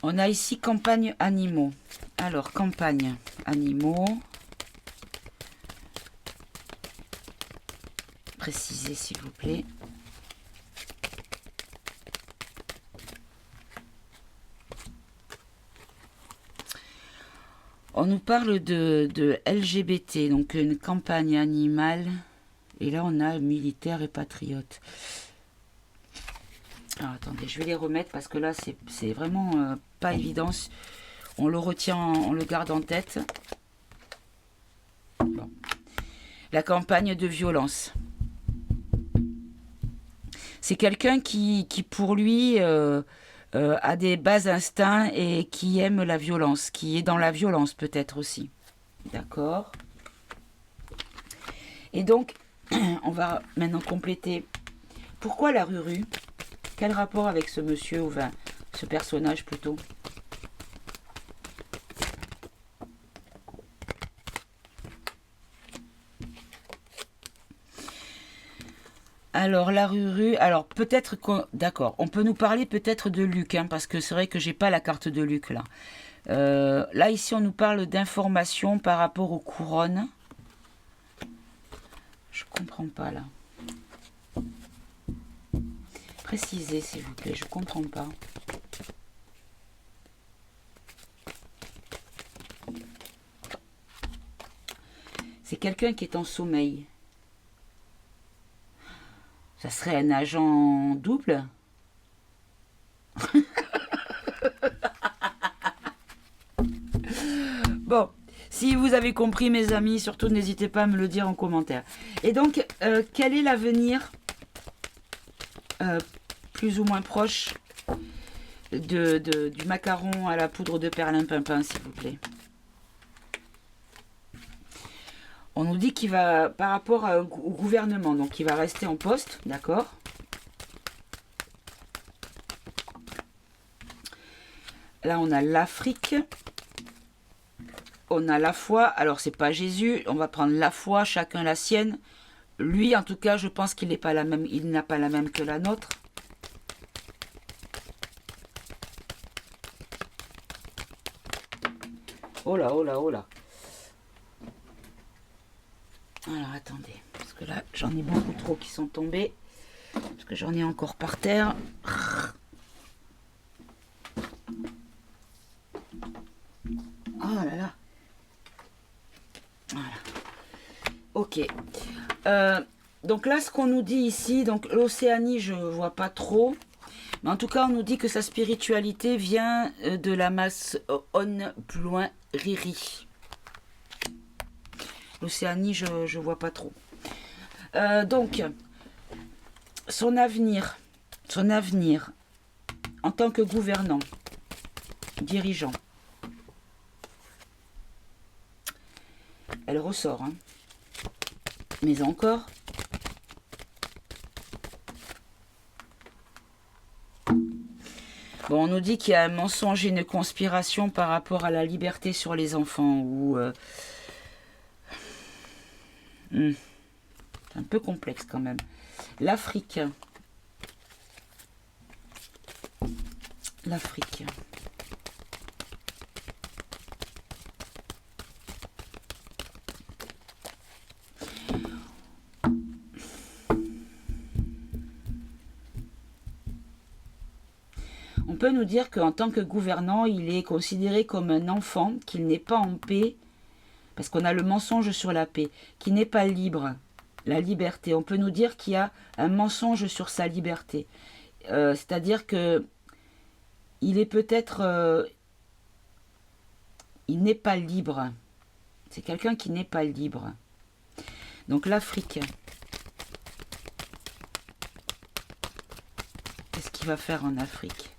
On a ici campagne animaux. Alors, campagne. animaux. Précisez s'il vous plaît. On nous parle de LGBT, donc une campagne animale. Et là, on a militaire et patriote. Alors, attendez, je vais les remettre parce que là, c'est vraiment pas évident. On le retient, on le garde en tête. Bon. La campagne de violence. C'est quelqu'un qui, pour lui, a des bas instincts et qui aime la violence, qui est dans la violence peut-être aussi. D'accord. Et donc, on va maintenant compléter. Pourquoi la Ruru? Quel rapport avec ce monsieur, ou enfin, ce personnage plutôt? Alors, la Ruru, alors peut-être qu'on... D'accord, on peut nous parler peut-être de Luc, hein, parce que c'est vrai que j'ai pas la carte de Luc là. Là, ici, on nous parle d'informations par rapport aux couronnes. Je comprends pas là. Précisez, s'il vous plaît, je comprends pas. C'est quelqu'un qui est en sommeil. Ça serait un agent double? Bon, si vous avez compris mes amis, surtout n'hésitez pas à me le dire en commentaire. Et donc, quel est l'avenir plus ou moins proche du macaron à la poudre de perlimpinpin, s'il vous plaît? On nous dit qu'il va, par rapport au gouvernement, donc il va rester en poste, d'accord? Là, on a l'Afrique. On a la foi. Alors, c'est pas Jésus. On va prendre la foi, chacun la sienne. Lui, en tout cas, je pense qu'il n'est pas la même. Il n'a pas la même que la nôtre. Oh là, oh là, oh là. Alors, attendez. Parce que là, j'en ai beaucoup trop qui sont tombés. Parce que j'en ai encore par terre. Oh là là. Voilà. Ok. Donc là, ce qu'on nous dit ici, donc l'Océanie, je ne vois pas trop. Mais en tout cas, on nous dit que sa spiritualité vient de la masse on, plus loin, Riri. L'Océanie, je ne vois pas trop. Donc, son avenir en tant que gouvernant, dirigeant, elle ressort, hein. Mais encore, bon, on nous dit qu'il y a un mensonge et une conspiration par rapport à la liberté sur les enfants, ou c'est un peu complexe quand même. L'Afrique. L'Afrique. On peut nous dire qu'en tant que gouvernant, il est considéré comme un enfant, qu'il n'est pas en paix, parce qu'on a le mensonge sur la paix, qu'il n'est pas libre, la liberté. On peut nous dire qu'il y a un mensonge sur sa liberté. C'est-à-dire que il est peut-être... il n'est pas libre. C'est quelqu'un qui n'est pas libre. Donc l'Afrique. Qu'est-ce qu'il va faire en Afrique?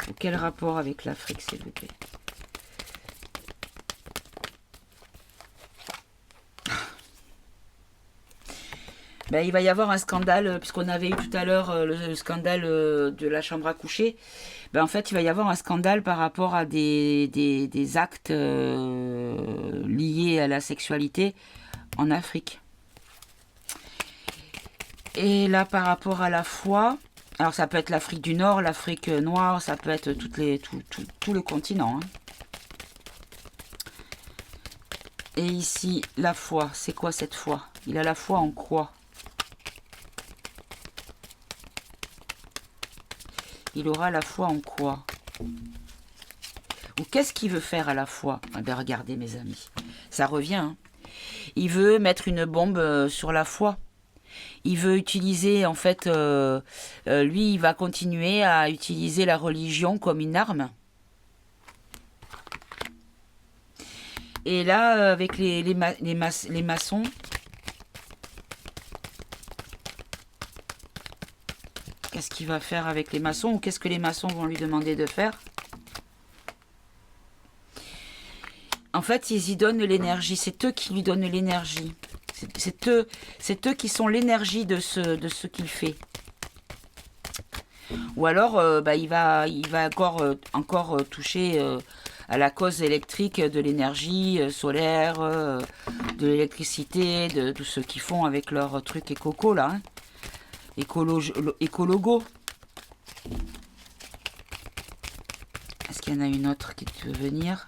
Ou quel rapport avec l'Afrique, s'il vous plaît? Ben, il va y avoir un scandale, puisqu'on avait eu tout à l'heure le scandale de la chambre à coucher. Ben, en fait, il va y avoir un scandale par rapport à des actes liés à la sexualité en Afrique. Et là, par rapport à la foi, alors ça peut être l'Afrique du Nord, l'Afrique noire, ça peut être tout le continent. Hein. Et ici, la foi. C'est quoi cette foi? Il a la foi en quoi? Il aura la foi en quoi? Ou qu'est-ce qu'il veut faire à la fois? Eh bien, regardez mes amis, ça revient. Hein. Il veut mettre une bombe sur la foi. Il veut utiliser, en fait, lui, il va continuer à utiliser la religion comme une arme. Et là, avec les maçons, qu'est-ce qu'il va faire avec les maçons? Ou qu'est-ce que les maçons vont lui demander de faire? En fait, ils y donnent l'énergie. C'est eux qui lui donnent l'énergie. C'est eux qui sont l'énergie de ce qu'il fait. Ou alors, il va encore toucher à la cause électrique de l'énergie solaire, de l'électricité, de tout ce qu'ils font avec leur truc écoco, là. Hein. Écologo. Est-ce qu'il y en a une autre qui veut venir?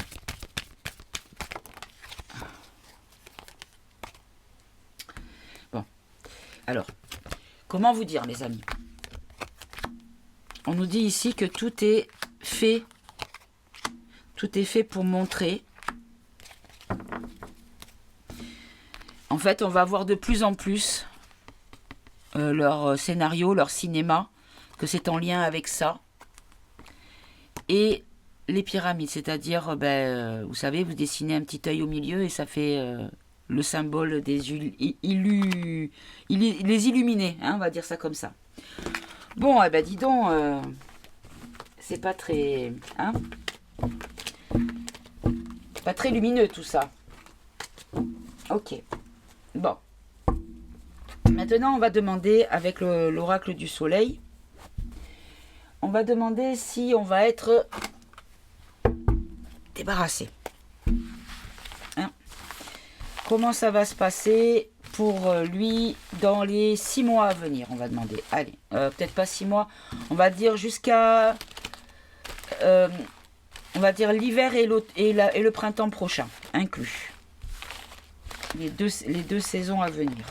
Alors, comment vous dire, mes amis? On nous dit ici que tout est fait pour montrer. En fait, on va voir de plus en plus leur scénario, leur cinéma, que c'est en lien avec ça. Et les pyramides, c'est-à-dire, vous savez, vous dessinez un petit œil au milieu et ça fait... le symbole des les illuminés, hein, on va dire ça comme ça. Bon, eh ben dis donc, c'est pas très... Hein, pas très lumineux tout ça. Ok. Bon. Maintenant, on va demander, avec l'oracle du soleil, on va demander si on va être débarrassé. Comment ça va se passer pour lui dans les 6 mois à venir? On va demander. Allez, peut-être pas 6 mois. On va dire jusqu'à... on va dire l'hiver et le printemps prochain, inclus. Les deux saisons à venir.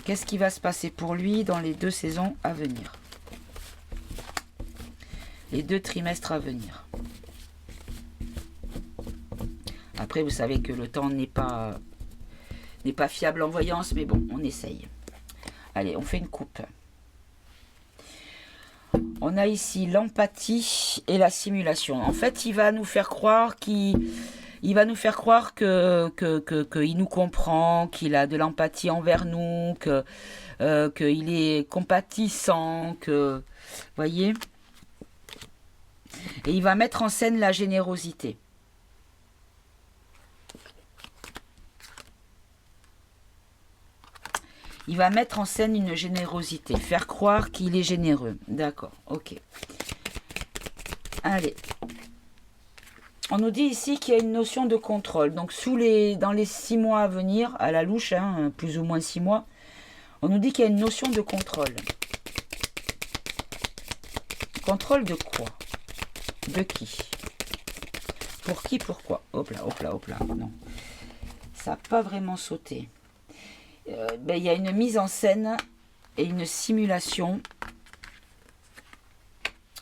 Qu'est-ce qui va se passer pour lui dans les 2 saisons à venir? Les 2 trimestres à venir. Après, vous savez que le temps n'est pas fiable en voyance, mais bon, on essaye. Allez, on fait une coupe. On a ici l'empathie et la simulation. En fait, il va nous faire croire qu'il nous comprend, qu'il a de l'empathie envers nous, qu'il est compatissant, que, voyez. Et il va mettre en scène la générosité. Il va mettre en scène une générosité, faire croire qu'il est généreux. D'accord, ok. Allez. On nous dit ici qu'il y a une notion de contrôle. Donc dans les 6 mois à venir, à la louche, hein, plus ou moins 6 mois, on nous dit qu'il y a une notion de contrôle. Contrôle de quoi? De qui? Pour qui? Pourquoi? Hop là, hop là, hop là. Non. Ça n'a pas vraiment sauté. Il y a une mise en scène et une simulation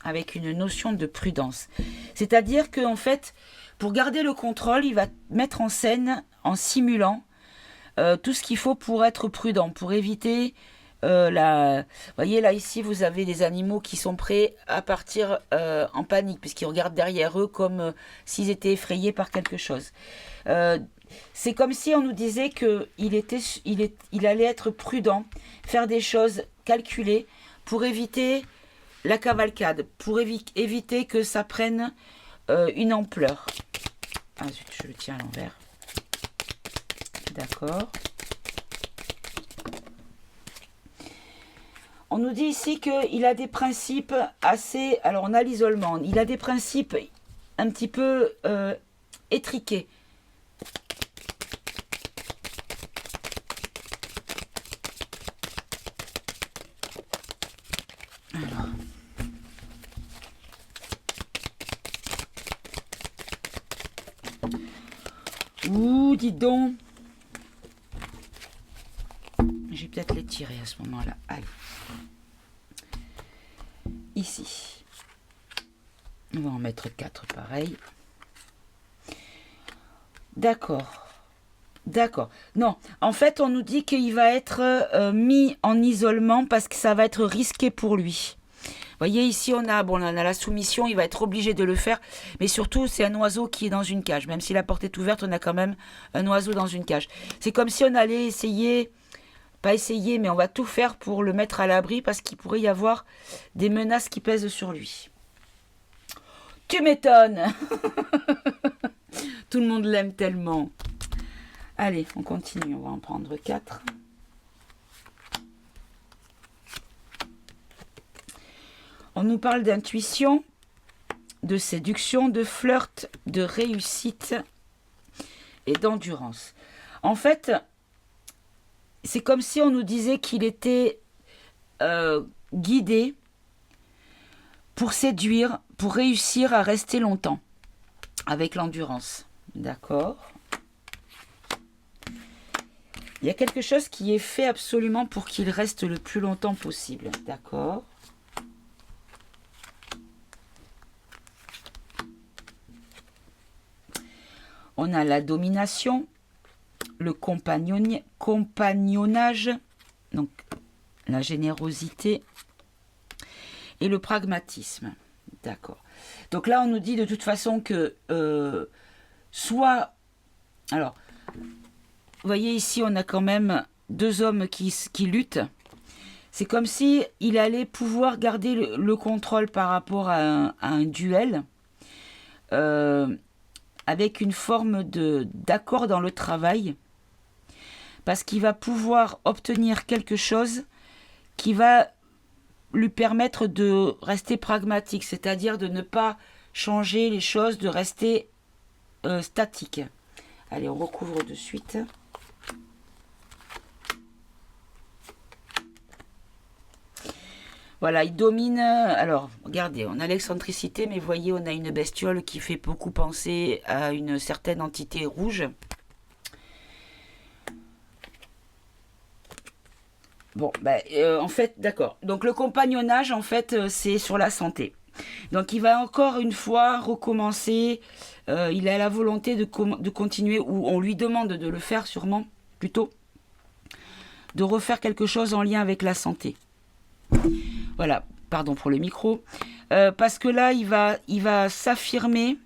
avec une notion de prudence. C'est-à-dire qu'en fait, pour garder le contrôle, il va mettre en scène, en simulant, tout ce qu'il faut pour être prudent, pour éviter Vous voyez, là, ici, vous avez des animaux qui sont prêts à partir en panique, puisqu'ils regardent derrière eux comme s'ils étaient effrayés par quelque chose. C'est comme si on nous disait qu'il allait être prudent, faire des choses calculées pour éviter la cavalcade, pour éviter que ça prenne une ampleur. Ah zut, je le tiens à l'envers. D'accord. On nous dit ici qu'il a des principes assez... Alors, on a l'isolement. Il a des principes un petit peu étriqués. Alors. Ouh, dis donc. Je vais peut-être les tirer à ce moment-là. Allez. Ici. On va en mettre 4 pareil. D'accord. D'accord. Non, en fait, on nous dit qu'il va être mis en isolement parce que ça va être risqué pour lui. Vous voyez, ici, on a la soumission, il va être obligé de le faire. Mais surtout, c'est un oiseau qui est dans une cage. Même si la porte est ouverte, on a quand même un oiseau dans une cage. C'est comme si on allait essayer, pas essayer, mais on va tout faire pour le mettre à l'abri parce qu'il pourrait y avoir des menaces qui pèsent sur lui. Tu m'étonnes. Tout le monde l'aime tellement. Allez, on continue, on va en prendre 4. On nous parle d'intuition, de séduction, de flirt, de réussite et d'endurance. En fait, c'est comme si on nous disait qu'il était guidé pour séduire, pour réussir à rester longtemps avec l'endurance. D'accord ? Il y a quelque chose qui est fait absolument pour qu'il reste le plus longtemps possible. D'accord ? On a la domination, le compagnonnage, donc la générosité et le pragmatisme. D'accord. Donc là, on nous dit de toute façon que soit... Alors, vous voyez ici, on a quand même 2 hommes qui luttent. C'est comme si il allait pouvoir garder le contrôle par rapport à un duel. Avec une forme d'accord dans le travail, parce qu'il va pouvoir obtenir quelque chose qui va lui permettre de rester pragmatique, c'est-à-dire de ne pas changer les choses, de rester statique. Allez, on recouvre de suite. Voilà, il domine. Alors, regardez, on a l'excentricité, mais vous voyez, on a une bestiole qui fait beaucoup penser à une certaine entité rouge. Bon, en fait, d'accord. Donc, le compagnonnage, en fait, c'est sur la santé. Donc, il va encore une fois recommencer. Il a la volonté de continuer, ou on lui demande de le faire sûrement, plutôt, de refaire quelque chose en lien avec la santé. Voilà, pardon pour le micro. Parce que là, il va s'affirmer.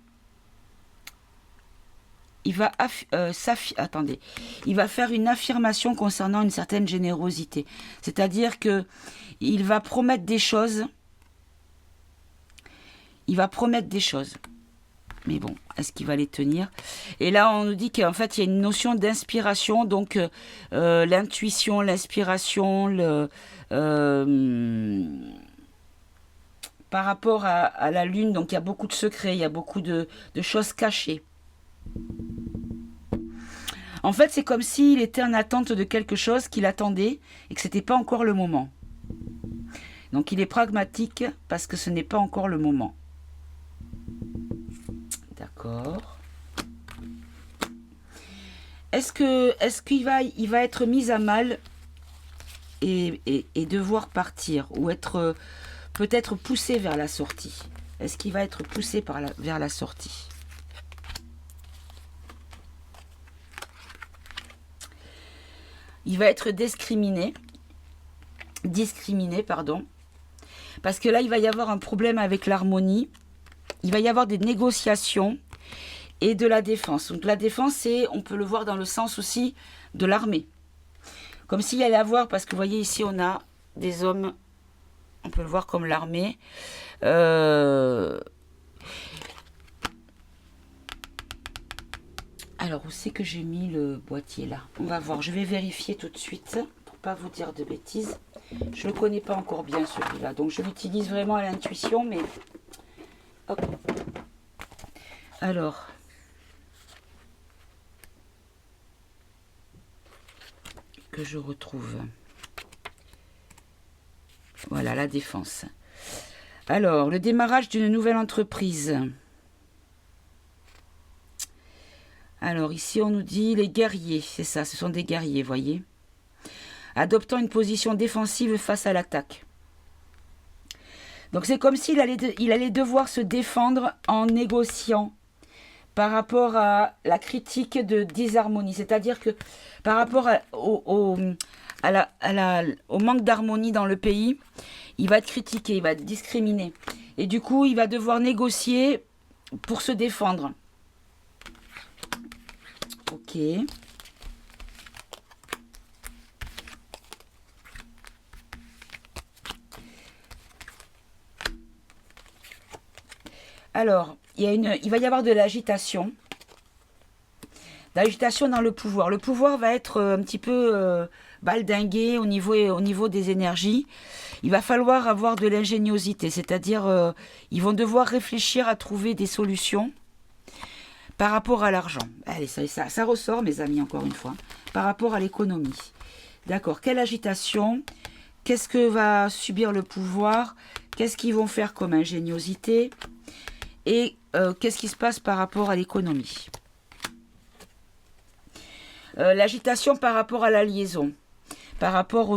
Il va faire une affirmation concernant une certaine générosité. C'est-à-dire que il va promettre des choses. Mais bon, est-ce qu'il va les tenir? Et là, on nous dit qu'en fait, il y a une notion d'inspiration. Donc, l'intuition, l'inspiration, par rapport à la Lune, donc il y a beaucoup de secrets, il y a beaucoup de choses cachées. En fait, c'est comme s'il était en attente de quelque chose qu'il attendait et que ce n'était pas encore le moment. Donc, il est pragmatique parce que ce n'est pas encore le moment. D'accord. Est-ce qu'il va être mis à mal et devoir partir ou être peut-être poussé vers la sortie? Est-ce qu'il va être poussé vers la sortie? Il va être discriminé, parce que là, il va y avoir un problème avec l'harmonie. Il va y avoir des négociations et de la défense. Donc la défense, on peut le voir dans le sens aussi de l'armée. Comme s'il allait avoir, parce que vous voyez ici, on a des hommes, on peut le voir comme l'armée. Alors, où c'est que j'ai mis le boîtier là? On va voir, je vais vérifier tout de suite pour pas vous dire de bêtises. Je ne le connais pas encore bien celui-là, donc je l'utilise vraiment à l'intuition, mais... Hop. Alors... que je retrouve. Voilà, la défense. Alors, le démarrage d'une nouvelle entreprise. Alors ici, on nous dit les guerriers. C'est ça, ce sont des guerriers, voyez. Adoptant une position défensive face à l'attaque. Donc c'est comme s'il allait devoir se défendre en négociant par rapport à la critique de disharmonie. C'est-à-dire que par rapport au manque d'harmonie dans le pays, il va être critiqué, il va être discriminé. Et du coup, il va devoir négocier pour se défendre. Ok. Alors, il va y avoir de l'agitation. L'agitation dans le pouvoir. Le pouvoir va être un petit peu baldingué au niveau des énergies. Il va falloir avoir de l'ingéniosité, c'est-à-dire ils vont devoir réfléchir à trouver des solutions par rapport à l'argent. Allez, ça ressort, mes amis, encore une fois, par rapport à l'économie. D'accord, quelle agitation? Qu'est-ce que va subir le pouvoir? Qu'est-ce qu'ils vont faire comme ingéniosité? Et qu'est-ce qui se passe par rapport à l'économie? L'agitation par rapport à la liaison, par rapport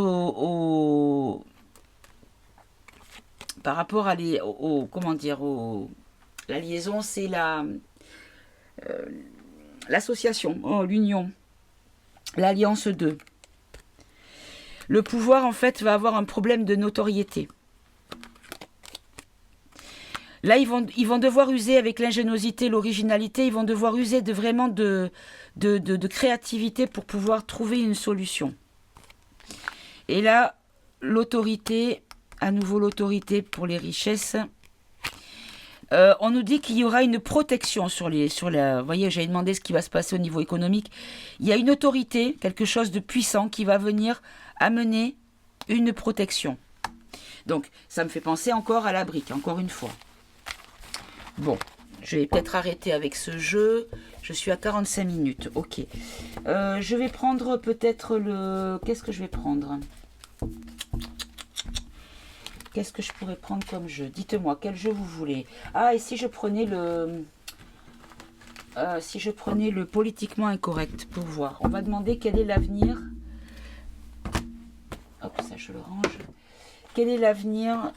comment dire, la liaison, c'est l'association, l'union, l'alliance 2. Le pouvoir, en fait, va avoir un problème de notoriété. Là, ils vont devoir user avec l'ingéniosité, l'originalité, ils vont devoir user vraiment de créativité pour pouvoir trouver une solution. Et là, l'autorité, à nouveau l'autorité pour les richesses. On nous dit qu'il y aura une protection vous voyez, j'avais demandé ce qui va se passer au niveau économique. Il y a une autorité, quelque chose de puissant qui va venir amener une protection. Donc, ça me fait penser encore à la brique, encore une fois. Bon, je vais peut-être arrêter avec ce jeu. Je suis à 45 minutes. Ok. Je vais prendre peut-être le... Qu'est-ce que je vais prendre? Qu'est-ce que je pourrais prendre comme jeu? Dites-moi, quel jeu vous voulez? Ah, et si je prenais le politiquement incorrect pour voir. On va demander quel est l'avenir. Hop, ça je le range. Quel est l'avenir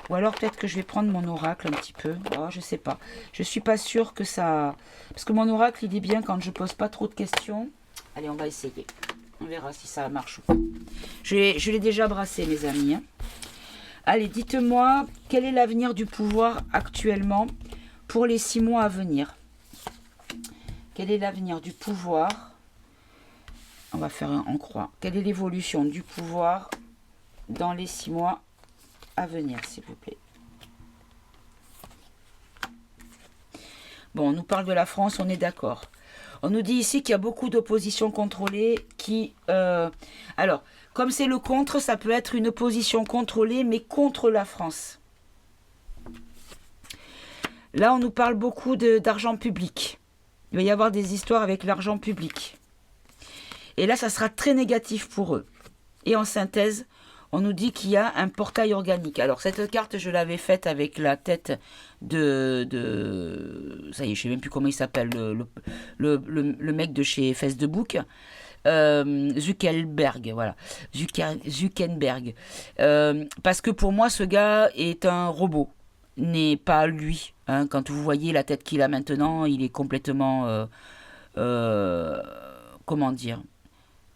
Ou alors peut-être que je vais prendre mon oracle un petit peu. Oh, je sais pas. Je suis pas sûre que ça... Parce que mon oracle, il est bien quand je pose pas trop de questions. Allez, on va essayer. On verra si ça marche ou pas. Je l'ai déjà brassé, mes amis. Hein. Allez, dites-moi, quel est l'avenir du pouvoir actuellement pour les 6 mois à venir? Quel est l'avenir du pouvoir? On va faire un en croix. Quelle est l'évolution du pouvoir dans les 6 mois à venir, s'il vous plaît? Bon, on nous parle de la France, on est d'accord. On nous dit ici qu'il y a beaucoup d'opposition contrôlée qui... alors, comme c'est le contre, ça peut être une opposition contrôlée, mais contre la France. Là, on nous parle beaucoup d'argent public. Il va y avoir des histoires avec l'argent public. Et là, ça sera très négatif pour eux. Et en synthèse, on nous dit qu'il y a un portail organique. Alors, cette carte, je l'avais faite avec la tête ça y est, je ne sais même plus comment il s'appelle, le mec de chez Facebook. Zuckerberg, voilà. Zuckerberg. Parce que pour moi, ce gars est un robot. N'est pas lui. Hein. Quand vous voyez la tête qu'il a maintenant, il est complètement... comment dire?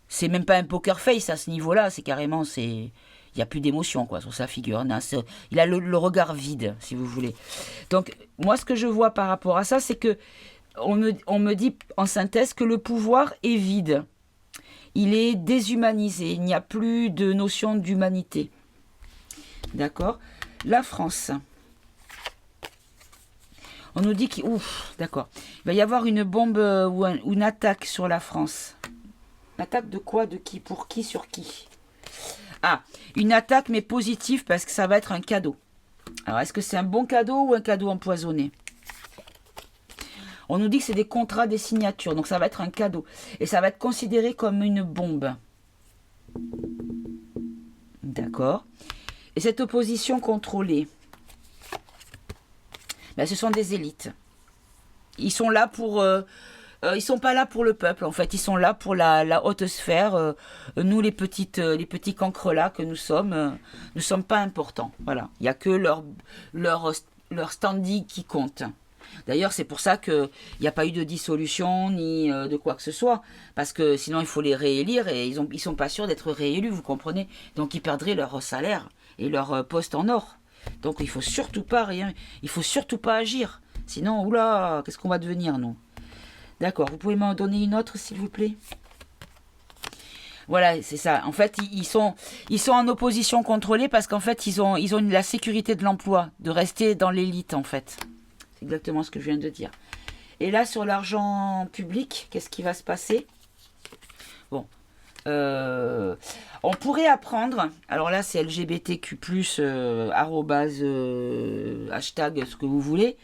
C'est même pas un poker face à ce niveau-là, c'est carrément... il n'y a plus d'émotion quoi sur sa figure. Non, il a le regard vide, si vous voulez. Donc, moi, ce que je vois par rapport à ça, c'est que on me dit en synthèse que le pouvoir est vide. Il est déshumanisé. Il n'y a plus de notion d'humanité. D'accord? La France. On nous dit qu'il... Ouf, d'accord. Il va y avoir une bombe ou une attaque sur la France. Attaque de quoi? De qui? Pour qui? Sur qui? Ah, une attaque mais positive parce que ça va être un cadeau. Alors, est-ce que c'est un bon cadeau ou un cadeau empoisonné? On nous dit que c'est des contrats, des signatures. Donc, ça va être un cadeau. Et ça va être considéré comme une bombe. D'accord. Et cette opposition contrôlée, ben, ce sont des élites. Ils sont là pour... ils sont pas là pour le peuple, en fait. Ils sont là pour la haute sphère. Nous, les petits cancres là que nous sommes pas importants. Voilà. Il y a que leur, leur standing qui compte. D'ailleurs, c'est pour ça qu'il n'y a pas eu de dissolution ni de quoi que ce soit. Parce que sinon, il faut les réélire et ils sont pas sûrs d'être réélus, vous comprenez. Donc, ils perdraient leur salaire et leur poste en or. Donc, il faut surtout pas agir. Sinon, oula, qu'est-ce qu'on va devenir, nous? D'accord, vous pouvez m'en donner une autre, s'il vous plaît? Voilà, c'est ça. En fait, ils sont en opposition contrôlée parce qu'en fait, ils ont la sécurité de l'emploi, de rester dans l'élite, en fait. C'est exactement ce que je viens de dire. Et là, sur l'argent public, qu'est-ce qui va se passer? Bon. On pourrait apprendre, alors là, c'est LGBTQ+, arrobase, hashtag, ce que vous voulez.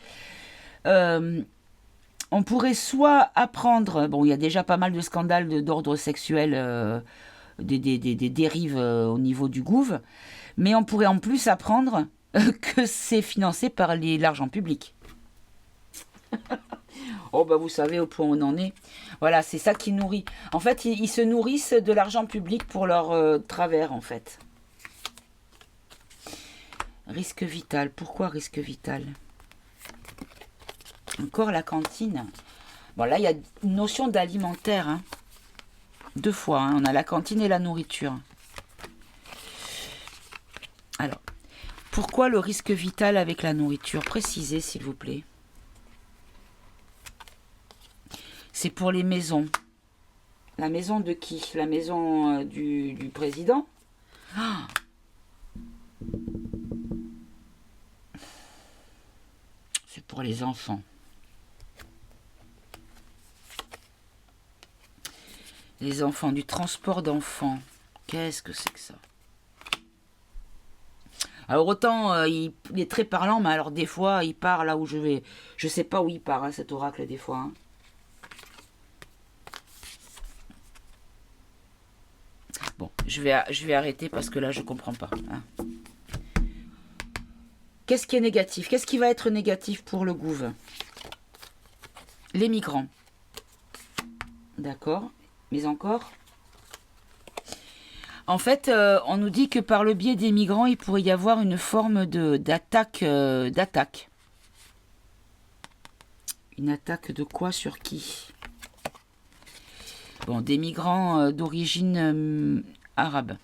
On pourrait soit apprendre, bon, il y a déjà pas mal de scandales d'ordre sexuel, des dérives au niveau du gouv, mais on pourrait en plus apprendre que c'est financé par l'argent public. Oh, bah vous savez au point où on en est. Voilà, c'est ça qui nourrit. En fait, ils se nourrissent de l'argent public pour leur travers, en fait. Risque vital. Pourquoi risque vital? Encore la cantine. Bon, là, il y a une notion d'alimentaire. Hein. Deux fois. Hein. On a la cantine et la nourriture. Alors, pourquoi le risque vital avec la nourriture? Précisez, s'il vous plaît. C'est pour les maisons. La maison de qui? La maison du président? Ah. C'est pour les enfants. Les enfants, du transport d'enfants. Qu'est-ce que c'est que ça? Alors autant il est très parlant, mais alors des fois il part là où je vais. Je sais pas où il part, hein, cet oracle des fois. Hein. Bon, je vais arrêter parce que là je comprends pas. Hein. Qu'est-ce qui est négatif? Qu'est-ce qui va être négatif pour le gouv? Les migrants. D'accord. Mais encore? En fait, on nous dit que par le biais des migrants, il pourrait y avoir une forme d'attaque. Une attaque de quoi sur qui? Bon, des migrants d'origine arabe.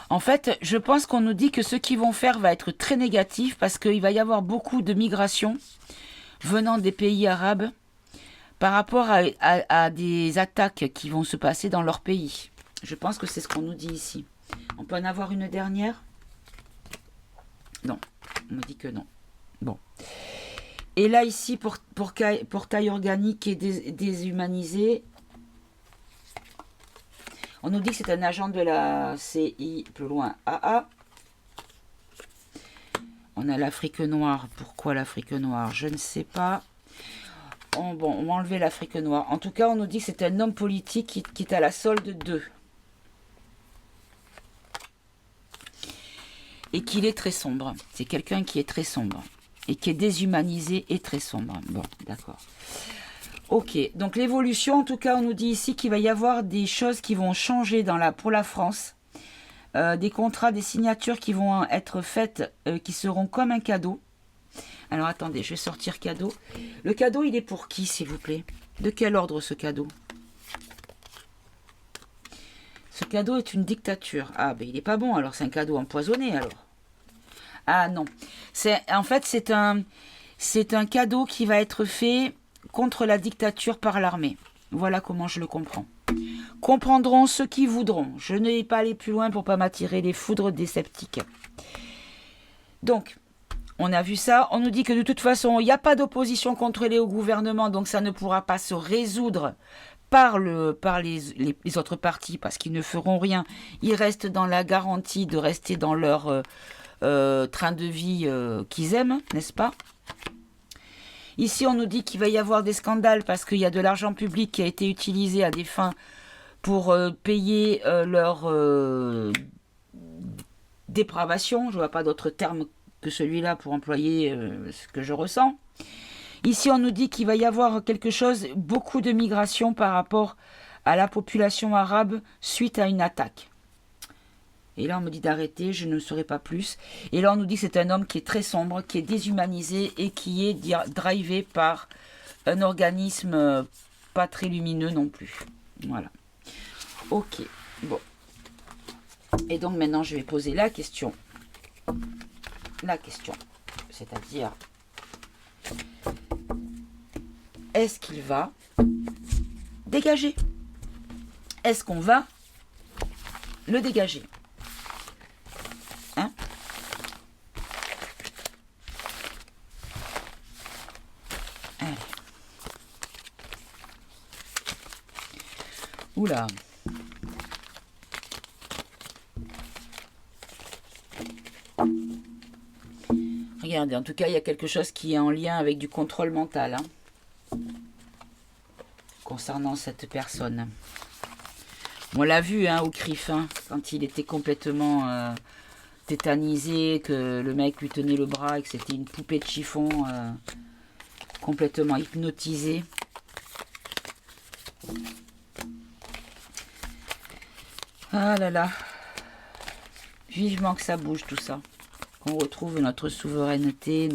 En fait, je pense qu'on nous dit que ce qu'ils vont faire va être très négatif parce qu'il va y avoir beaucoup de migration venant des pays arabes par rapport à des attaques qui vont se passer dans leur pays. Je pense que c'est ce qu'on nous dit ici. On peut en avoir une dernière? Non, on me dit que non. Bon. Et là, ici, pour taille organique et déshumanisée, on nous dit que c'est un agent de la CI, plus loin, AA. On a l'Afrique noire. Pourquoi l'Afrique noire? Je ne sais pas. Bon, on va enlever l'Afrique noire. En tout cas, on nous dit que c'est un homme politique qui est à la solde d'eux. Et qu'il est très sombre. C'est quelqu'un qui est très sombre. Et qui est déshumanisé et très sombre. Bon, d'accord. Ok, donc l'évolution, en tout cas, on nous dit ici qu'il va y avoir des choses qui vont changer pour la France. Des contrats, des signatures qui vont être faites, qui seront comme un cadeau. Alors attendez, je vais sortir cadeau. Le cadeau, il est pour qui, s'il vous plaît? De quel ordre ce cadeau? Ce cadeau est une dictature. Ah, ben il n'est pas bon, alors c'est un cadeau empoisonné, alors. Ah non. En fait, c'est un cadeau qui va être fait contre la dictature par l'armée. Voilà comment je le comprends. Comprendront ceux qui voudront. Je ne vais pas aller plus loin pour ne pas m'attirer les foudres des sceptiques. Donc, on a vu ça. On nous dit que de toute façon, il n'y a pas d'opposition contrôlée au gouvernement, donc ça ne pourra pas se résoudre par les autres partis, parce qu'ils ne feront rien. Ils restent dans la garantie de rester dans leur train de vie qu'ils aiment, n'est-ce pas? Ici, on nous dit qu'il va y avoir des scandales parce qu'il y a de l'argent public qui a été utilisé à des fins pour payer leur dépravation. Je ne vois pas d'autres termes que celui-là pour employer ce que je ressens. Ici, on nous dit qu'il va y avoir quelque chose, beaucoup de migration par rapport à la population arabe suite à une attaque. Et là, on me dit d'arrêter, je ne saurais pas plus. Et là, on nous dit que c'est un homme qui est très sombre, qui est déshumanisé et qui est drivé par un organisme pas très lumineux non plus. Voilà. Ok, bon. Et donc maintenant, je vais poser la question. La question, c'est-à-dire, est-ce qu'il va dégager? Est-ce qu'on va le dégager? Hein? Allez. Oula. Regardez, en tout cas, il y a quelque chose qui est en lien avec du contrôle mental, hein, concernant cette personne. On l'a vu hein, au CRIF, hein, quand il était complètement tétanisé, que le mec lui tenait le bras et que c'était une poupée de chiffon complètement hypnotisée. Ah là là, vivement que ça bouge tout ça. Qu'on retrouve notre souveraineté,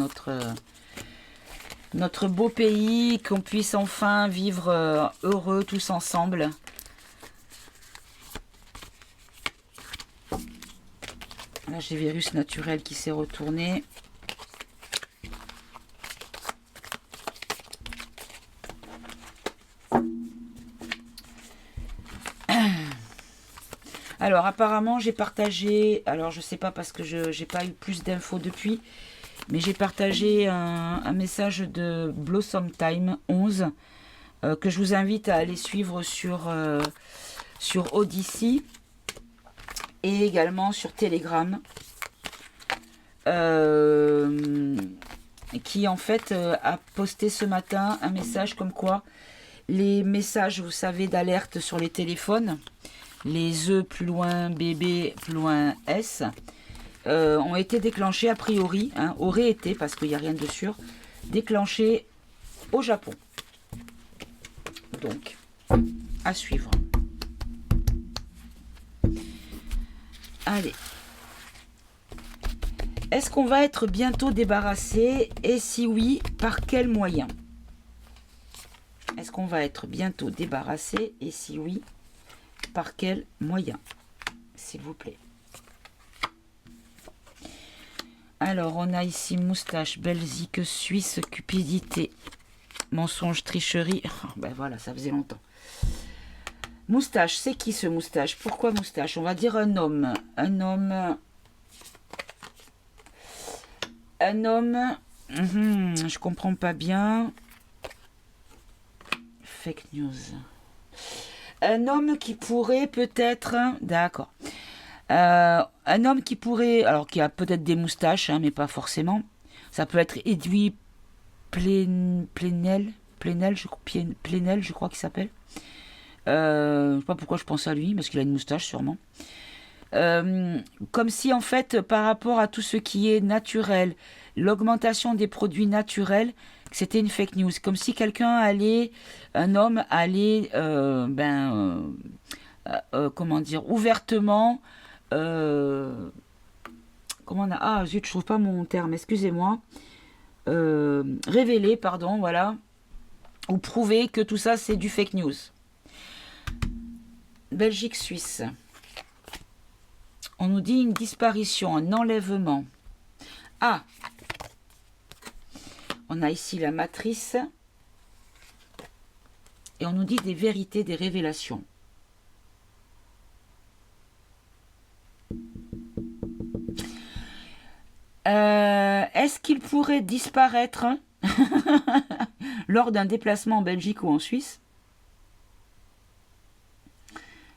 notre beau pays, qu'on puisse enfin vivre heureux tous ensemble. Là, j'ai virus naturel qui s'est retourné. Alors, apparemment, j'ai partagé... Alors, je sais pas parce que je n'ai pas eu plus d'infos depuis. Mais j'ai partagé un message de Blossom Time 11 que je vous invite à aller suivre sur Odyssey et également sur Telegram. Qui en fait a posté ce matin un message comme quoi les messages, vous savez, d'alerte sur les téléphones, les E plus loin BB plus loin S, ont été déclenchés a priori, hein, auraient été, parce qu'il n'y a rien de sûr, déclenchés au Japon. Donc, à suivre. Allez. Est-ce qu'on va être bientôt débarrassé? Et si oui, par quels moyens? Est-ce qu'on va être bientôt débarrassé? Et si oui, par quels moyens? S'il vous plaît. Alors, on a ici moustache, Belgique, Suisse, cupidité, mensonge, tricherie. Oh, ben voilà, ça faisait longtemps. Moustache, c'est qui ce moustache? Pourquoi moustache? On va dire un homme. Un homme... je comprends pas bien. Fake news. Un homme qui pourrait peut-être... D'accord. Un homme qui pourrait... Alors, qui a peut-être des moustaches, hein, mais pas forcément. Ça peut être Edoui Plenel, je crois qu'il s'appelle. Je sais pas pourquoi je pense à lui, parce qu'il a une moustache sûrement. Comme si en fait par rapport à tout ce qui est naturel, l'augmentation des produits naturels, c'était une fake news, comme si un homme allait comment dire, ouvertement zut, je trouve pas mon terme, excusez-moi, révéler, pardon, voilà, ou prouver que tout ça c'est du fake news. Belgique, Suisse. On nous dit une disparition, un enlèvement. Ah, on a ici la matrice. Et on nous dit des vérités, des révélations. Est-ce qu'il pourrait disparaître lors d'un déplacement en Belgique ou en Suisse?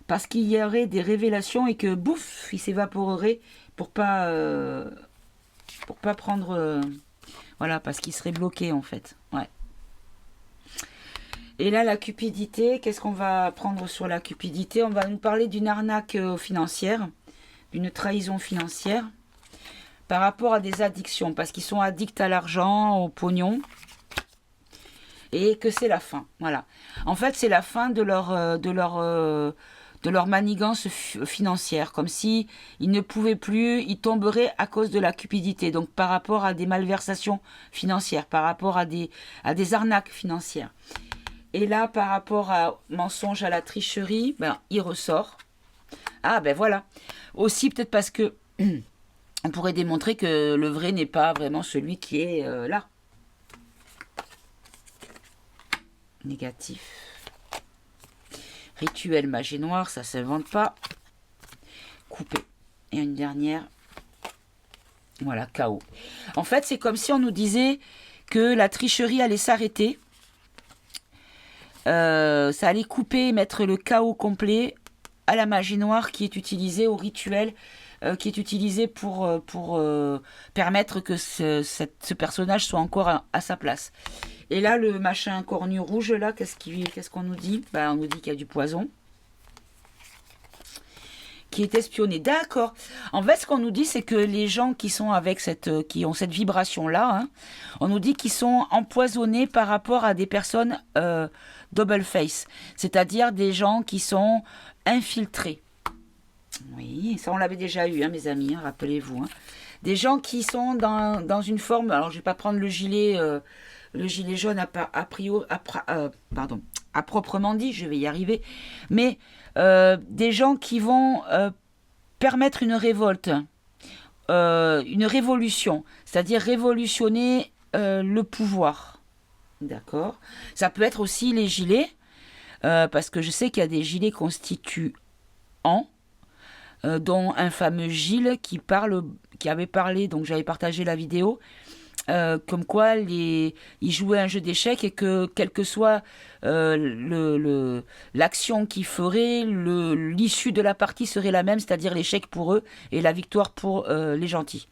Parce qu'il y aurait des révélations et que bouf, il s'évaporerait pour pas prendre voilà, parce qu'il serait bloqué en fait. Ouais. Et là, la cupidité, qu'est-ce qu'on va prendre sur la cupidité? On va nous parler d'une arnaque financière, d'une trahison financière. par rapport à des addictions, parce qu'ils sont addicts à l'argent, au pognon, et que c'est la fin. Voilà. En fait, c'est la fin de leur manigance financière, comme si ils ne pouvaient plus, ils tomberaient à cause de la cupidité, donc par rapport à des malversations financières, par rapport à des arnaques financières. Et là, par rapport à mensonge, à la tricherie, ben, il ressort. Ah ben voilà. Aussi peut-être parce que on pourrait démontrer que le vrai n'est pas vraiment celui qui est là. Négatif. Rituel magie noire, ça ne s'invente pas. Coupé. Et une dernière. Voilà, chaos. En fait, c'est comme si on nous disait que la tricherie allait s'arrêter. Ça allait couper et mettre le chaos complet à la magie noire qui est utilisée, au rituel qui est utilisé pour permettre que ce personnage soit encore à sa place. Et là, le machin cornu rouge, là, qu'est-ce qu'on nous dit? On nous dit qu'il y a du poison qui est espionné. D'accord. En fait, ce qu'on nous dit, c'est que les gens qui sont avec qui ont cette vibration-là, hein, on nous dit qu'ils sont empoisonnés par rapport à des personnes double face, c'est-à-dire des gens qui sont infiltrés. Oui, ça on l'avait déjà eu, hein, mes amis, hein, rappelez-vous. Hein. Des gens qui sont dans une forme, alors je ne vais pas prendre le gilet jaune à proprement dit, je vais y arriver, mais des gens qui vont permettre une révolte, une révolution, c'est-à-dire révolutionner le pouvoir. D'accord. Ça peut être aussi les gilets, parce que je sais qu'il y a des gilets constituants, dont un fameux Gilles qui avait parlé, donc j'avais partagé la vidéo, comme quoi il jouait un jeu d'échecs et que quelle que soit l'action qu'il ferait, l'issue de la partie serait la même, c'est-à-dire l'échec pour eux et la victoire pour les gentils.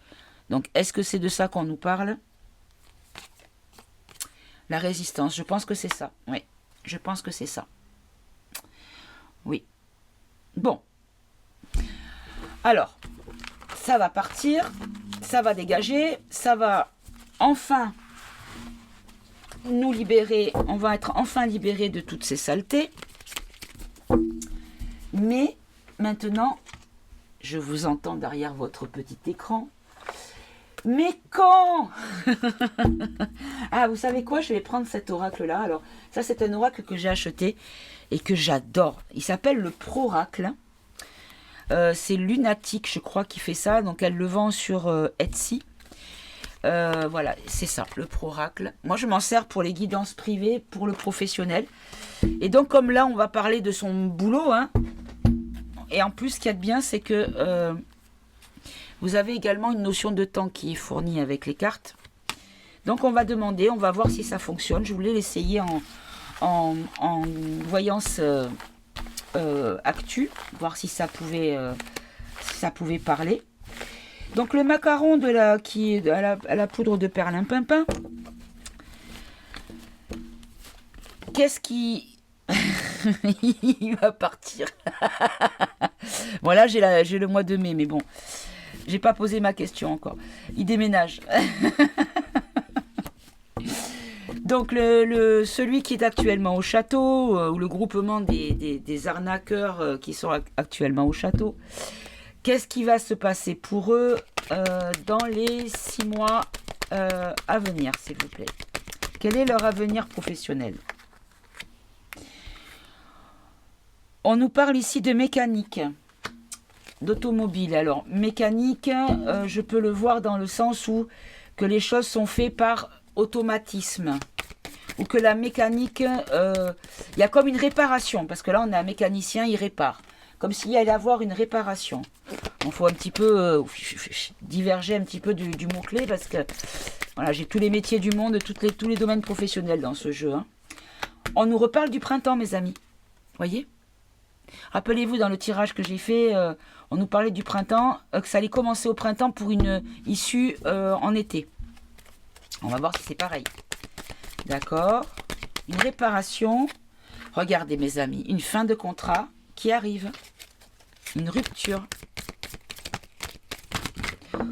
Donc est-ce que c'est de ça qu'on nous parle? La résistance, je pense que c'est ça. Oui, je pense que c'est ça. Oui. Bon. Alors, ça va partir, ça va dégager, ça va enfin nous libérer, on va être enfin libéré de toutes ces saletés. Mais maintenant, je vous entends derrière votre petit écran. Mais quand? Ah, vous savez quoi? Je vais prendre cet oracle-là. Alors, ça, c'est un oracle que j'ai acheté et que j'adore. Il s'appelle le Proracle. C'est Lunatique, je crois, qui fait ça. Donc, elle le vend sur Etsy. Voilà, c'est ça, le Proracle. Moi, je m'en sers pour les guidances privées, pour le professionnel. Et donc, comme là, on va parler de son boulot, hein. Et en plus, ce qu'il y a de bien, c'est que vous avez également une notion de temps qui est fournie avec les cartes. Donc, on va demander, on va voir si ça fonctionne. Je voulais l'essayer en voyance actu, voir si ça pouvait parler. Donc le macaron qui est à la poudre de perlimpinpin. Qu'est-ce qui... Il va partir. Bon là j'ai le mois de mai, mais bon. J'ai pas posé ma question encore. Il déménage. Donc celui qui est actuellement au château, ou le groupement des arnaqueurs qui sont actuellement au château, qu'est-ce qui va se passer pour eux dans les 6 mois à venir, s'il vous plaît? Quel est leur avenir professionnel? On nous parle ici de mécanique, d'automobile. Alors, mécanique, je peux le voir dans le sens où que les choses sont faites par automatisme. Ou que la mécanique, il y a comme une réparation. Parce que là, on a un mécanicien, il répare. Comme s'il y allait avoir une réparation. Il faut un petit peu diverger un petit peu du mot-clé parce que voilà, j'ai tous les métiers du monde, tous les domaines professionnels dans ce jeu. Hein. On nous reparle du printemps, mes amis. Voyez? Rappelez-vous, dans le tirage que j'ai fait, on nous parlait du printemps, que ça allait commencer au printemps pour une issue en été. On va voir si c'est pareil. D'accord. Une réparation. Regardez, mes amis, une fin de contrat qui arrive. Une rupture.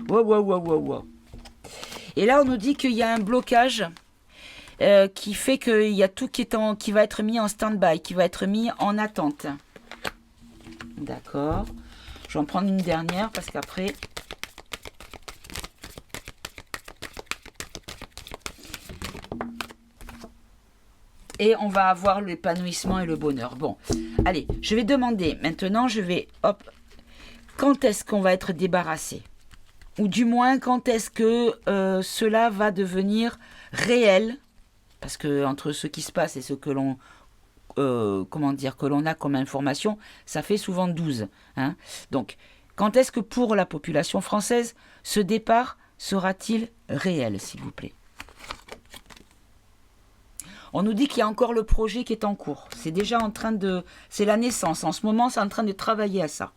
Wow, wow, wow, wow, wow. Et là, on nous dit qu'il y a un blocage qui fait qu'il y a tout qui va être mis en stand-by, qui va être mis en attente. D'accord. Je vais en prendre une dernière parce qu'après... Et on va avoir l'épanouissement et le bonheur. Bon, allez, je vais demander, maintenant hop, quand est-ce qu'on va être débarrassé? Ou du moins, quand est-ce que cela va devenir réel? Parce que entre ce qui se passe et ce que l'on que l'on a comme information, ça fait souvent 12. Hein. Donc, quand est-ce que pour la population française, ce départ sera-t-il réel, s'il vous plaît? On nous dit qu'il y a encore le projet qui est en cours. C'est déjà en train de... C'est la naissance. En ce moment, c'est en train de travailler à ça.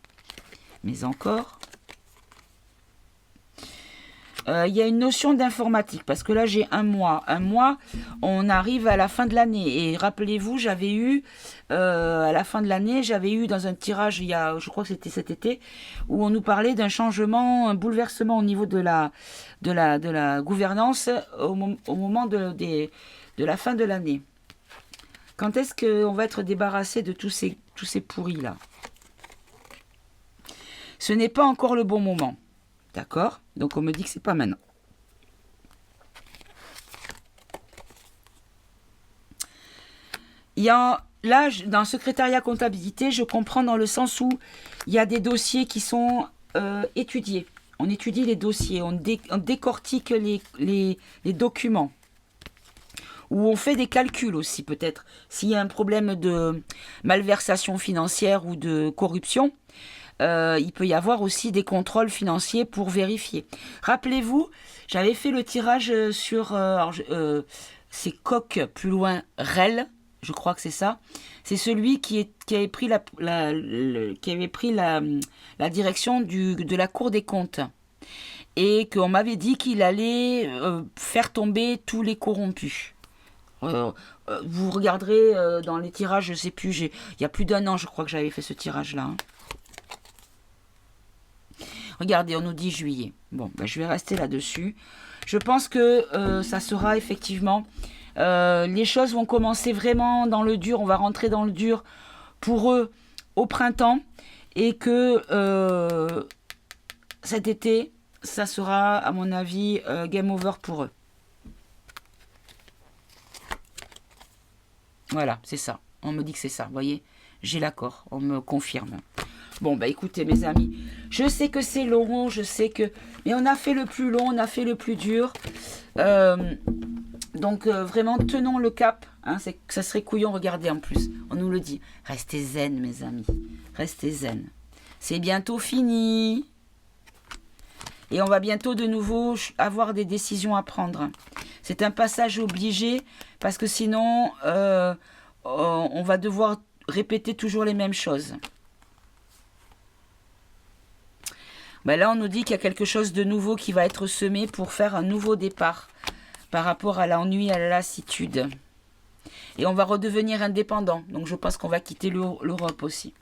Mais encore... Il y a une notion d'informatique. Parce que là, j'ai un mois. Un mois, on arrive à la fin de l'année. Et rappelez-vous, j'avais eu... à la fin de l'année, j'avais eu dans un tirage, je crois que c'était cet été, où on nous parlait d'un changement, un bouleversement au niveau de la gouvernance au moment de la fin de l'année. Quand est-ce qu'on va être débarrassé de tous ces pourris-là? Ce n'est pas encore le bon moment. D'accord? Donc on me dit que c'est pas maintenant. Il y a, là, dans le secrétariat comptabilité, je comprends dans le sens où il y a des dossiers qui sont étudiés. On étudie les dossiers, on décortique les documents. Où on fait des calculs aussi peut-être. S'il y a un problème de malversation financière ou de corruption, il peut y avoir aussi des contrôles financiers pour vérifier. Rappelez-vous, j'avais fait le tirage sur... c'est Coq, plus loin, REL, je crois que c'est ça. C'est celui qui avait pris la direction de la Cour des comptes. Et qu'on m'avait dit qu'il allait faire tomber tous les corrompus. Vous regarderez dans les tirages, je sais plus, il y a plus d'un an, je crois que j'avais fait ce tirage-là. Hein. Regardez, on nous dit juillet. Bon, ben, je vais rester là-dessus. Je pense que ça sera effectivement... les choses vont commencer vraiment dans le dur. On va rentrer dans le dur pour eux au printemps. Et que cet été, ça sera, à mon avis, game over pour eux. Voilà, c'est ça. On me dit que c'est ça, vous voyez. J'ai l'accord, on me confirme. Bon, bah écoutez, mes amis, je sais que c'est long, je sais que... Mais on a fait le plus long, on a fait le plus dur. Donc, vraiment, tenons le cap. Hein, ça serait couillon, regardez en plus. On nous le dit. Restez zen, mes amis. Restez zen. C'est bientôt fini. Et on va bientôt de nouveau avoir des décisions à prendre. C'est un passage obligé parce que sinon, on va devoir répéter toujours les mêmes choses. Ben là, on nous dit qu'il y a quelque chose de nouveau qui va être semé pour faire un nouveau départ par rapport à l'ennui, à la lassitude. Et on va redevenir indépendant. Donc, je pense qu'on va quitter l'Europe aussi.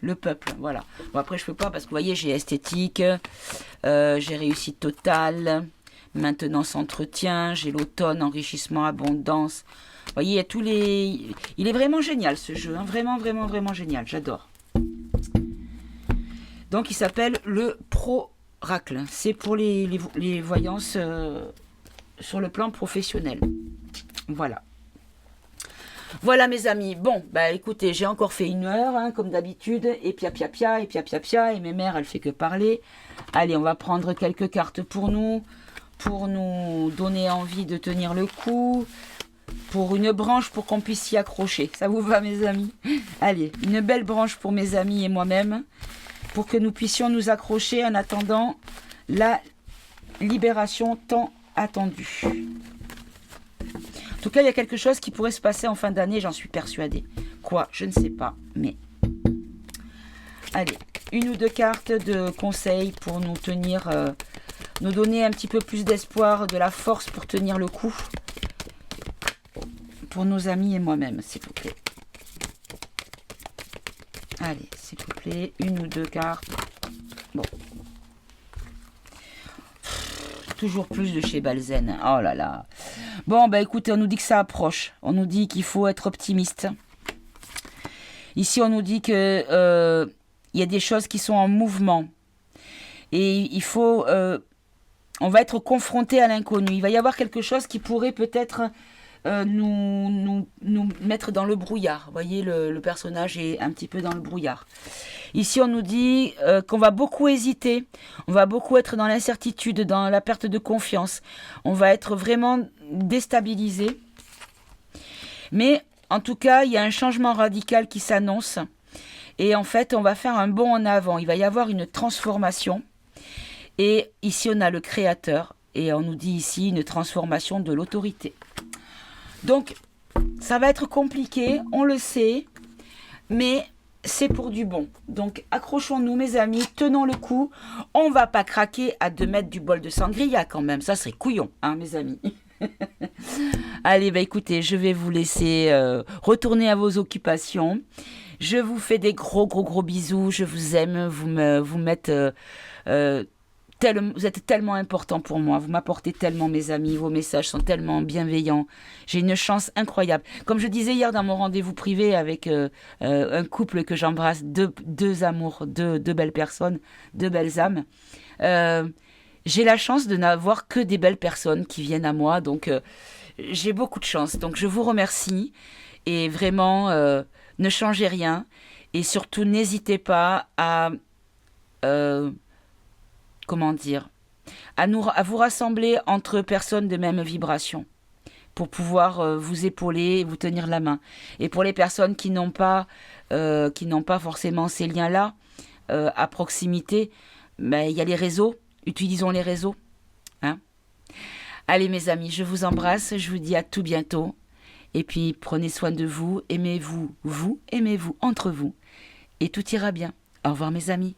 Le peuple, voilà. Bon, après, je ne peux pas parce que, vous voyez, j'ai esthétique, j'ai réussite totale, maintenance, entretien, j'ai l'automne, enrichissement, abondance. Vous voyez, il y a tous les... Il est vraiment génial, ce jeu. Hein. Vraiment, vraiment, vraiment génial. J'adore. Donc, il s'appelle le Pro-Racle. C'est pour les voyances sur le plan professionnel. Voilà. Voilà, mes amis. Bon, bah écoutez, j'ai encore fait 1 heure, hein, comme d'habitude. Et pia, pia, pia, et pia, pia, pia. Et mes mères, elle fait que parler. Allez, on va prendre quelques cartes pour nous donner envie de tenir le coup. Pour une branche, pour qu'on puisse s'y accrocher. Ça vous va, mes amis? Allez, une belle branche pour mes amis et moi-même. Pour que nous puissions nous accrocher en attendant la libération tant attendue. En tout cas, il y a quelque chose qui pourrait se passer en fin d'année, j'en suis persuadée. Quoi? Je ne sais pas, mais... Allez, 1 ou 2 cartes de conseils pour nous tenir, nous donner un petit peu plus d'espoir, de la force pour tenir le coup. Pour nos amis et moi-même, s'il vous plaît. Allez, s'il vous plaît, 1 ou 2 cartes. Bon. toujours plus de chez Balzen. Oh là là. Bon, bah écoutez, on nous dit que ça approche. On nous dit qu'il faut être optimiste. Ici, on nous dit que il y a des choses qui sont en mouvement. Et il faut... on va être confronté à l'inconnu. Il va y avoir quelque chose qui pourrait peut-être nous mettre dans le brouillard. Vous voyez, le personnage est un petit peu dans le brouillard. Ici, on nous dit qu'on va beaucoup hésiter. On va beaucoup être dans l'incertitude, dans la perte de confiance. On va être vraiment déstabilisé. Mais en tout cas, il y a un changement radical qui s'annonce. Et en fait, on va faire un bond en avant. Il va y avoir une transformation. Et ici, on a le créateur. Et on nous dit ici une transformation de l'autorité. Donc, ça va être compliqué, on le sait. Mais c'est pour du bon. Donc, accrochons-nous, mes amis. Tenons le coup. On va pas craquer à 2 mètres du bol de sangria quand même. Ça serait couillon, hein, mes amis. Allez, bah écoutez, je vais vous laisser retourner à vos occupations. Je vous fais des gros bisous. Je vous aime. Vous êtes tellement important pour moi. Vous m'apportez tellement, mes amis. Vos messages sont tellement bienveillants. J'ai une chance incroyable. Comme je disais hier dans mon rendez-vous privé avec un couple que j'embrasse, deux amours, deux belles personnes, 2 belles âmes. J'ai la chance de n'avoir que des belles personnes qui viennent à moi. Donc, j'ai beaucoup de chance. Donc, je vous remercie. Et vraiment, ne changez rien. Et surtout, n'hésitez pas à... comment dire, à vous rassembler entre personnes de même vibration pour pouvoir vous épauler et vous tenir la main. Et pour les personnes qui n'ont pas forcément ces liens-là à proximité, ben, il y a les réseaux. Utilisons les réseaux. Hein. Allez mes amis, je vous embrasse. Je vous dis à tout bientôt. Et puis prenez soin de vous. Aimez-vous, aimez-vous entre vous. Et tout ira bien. Au revoir mes amis.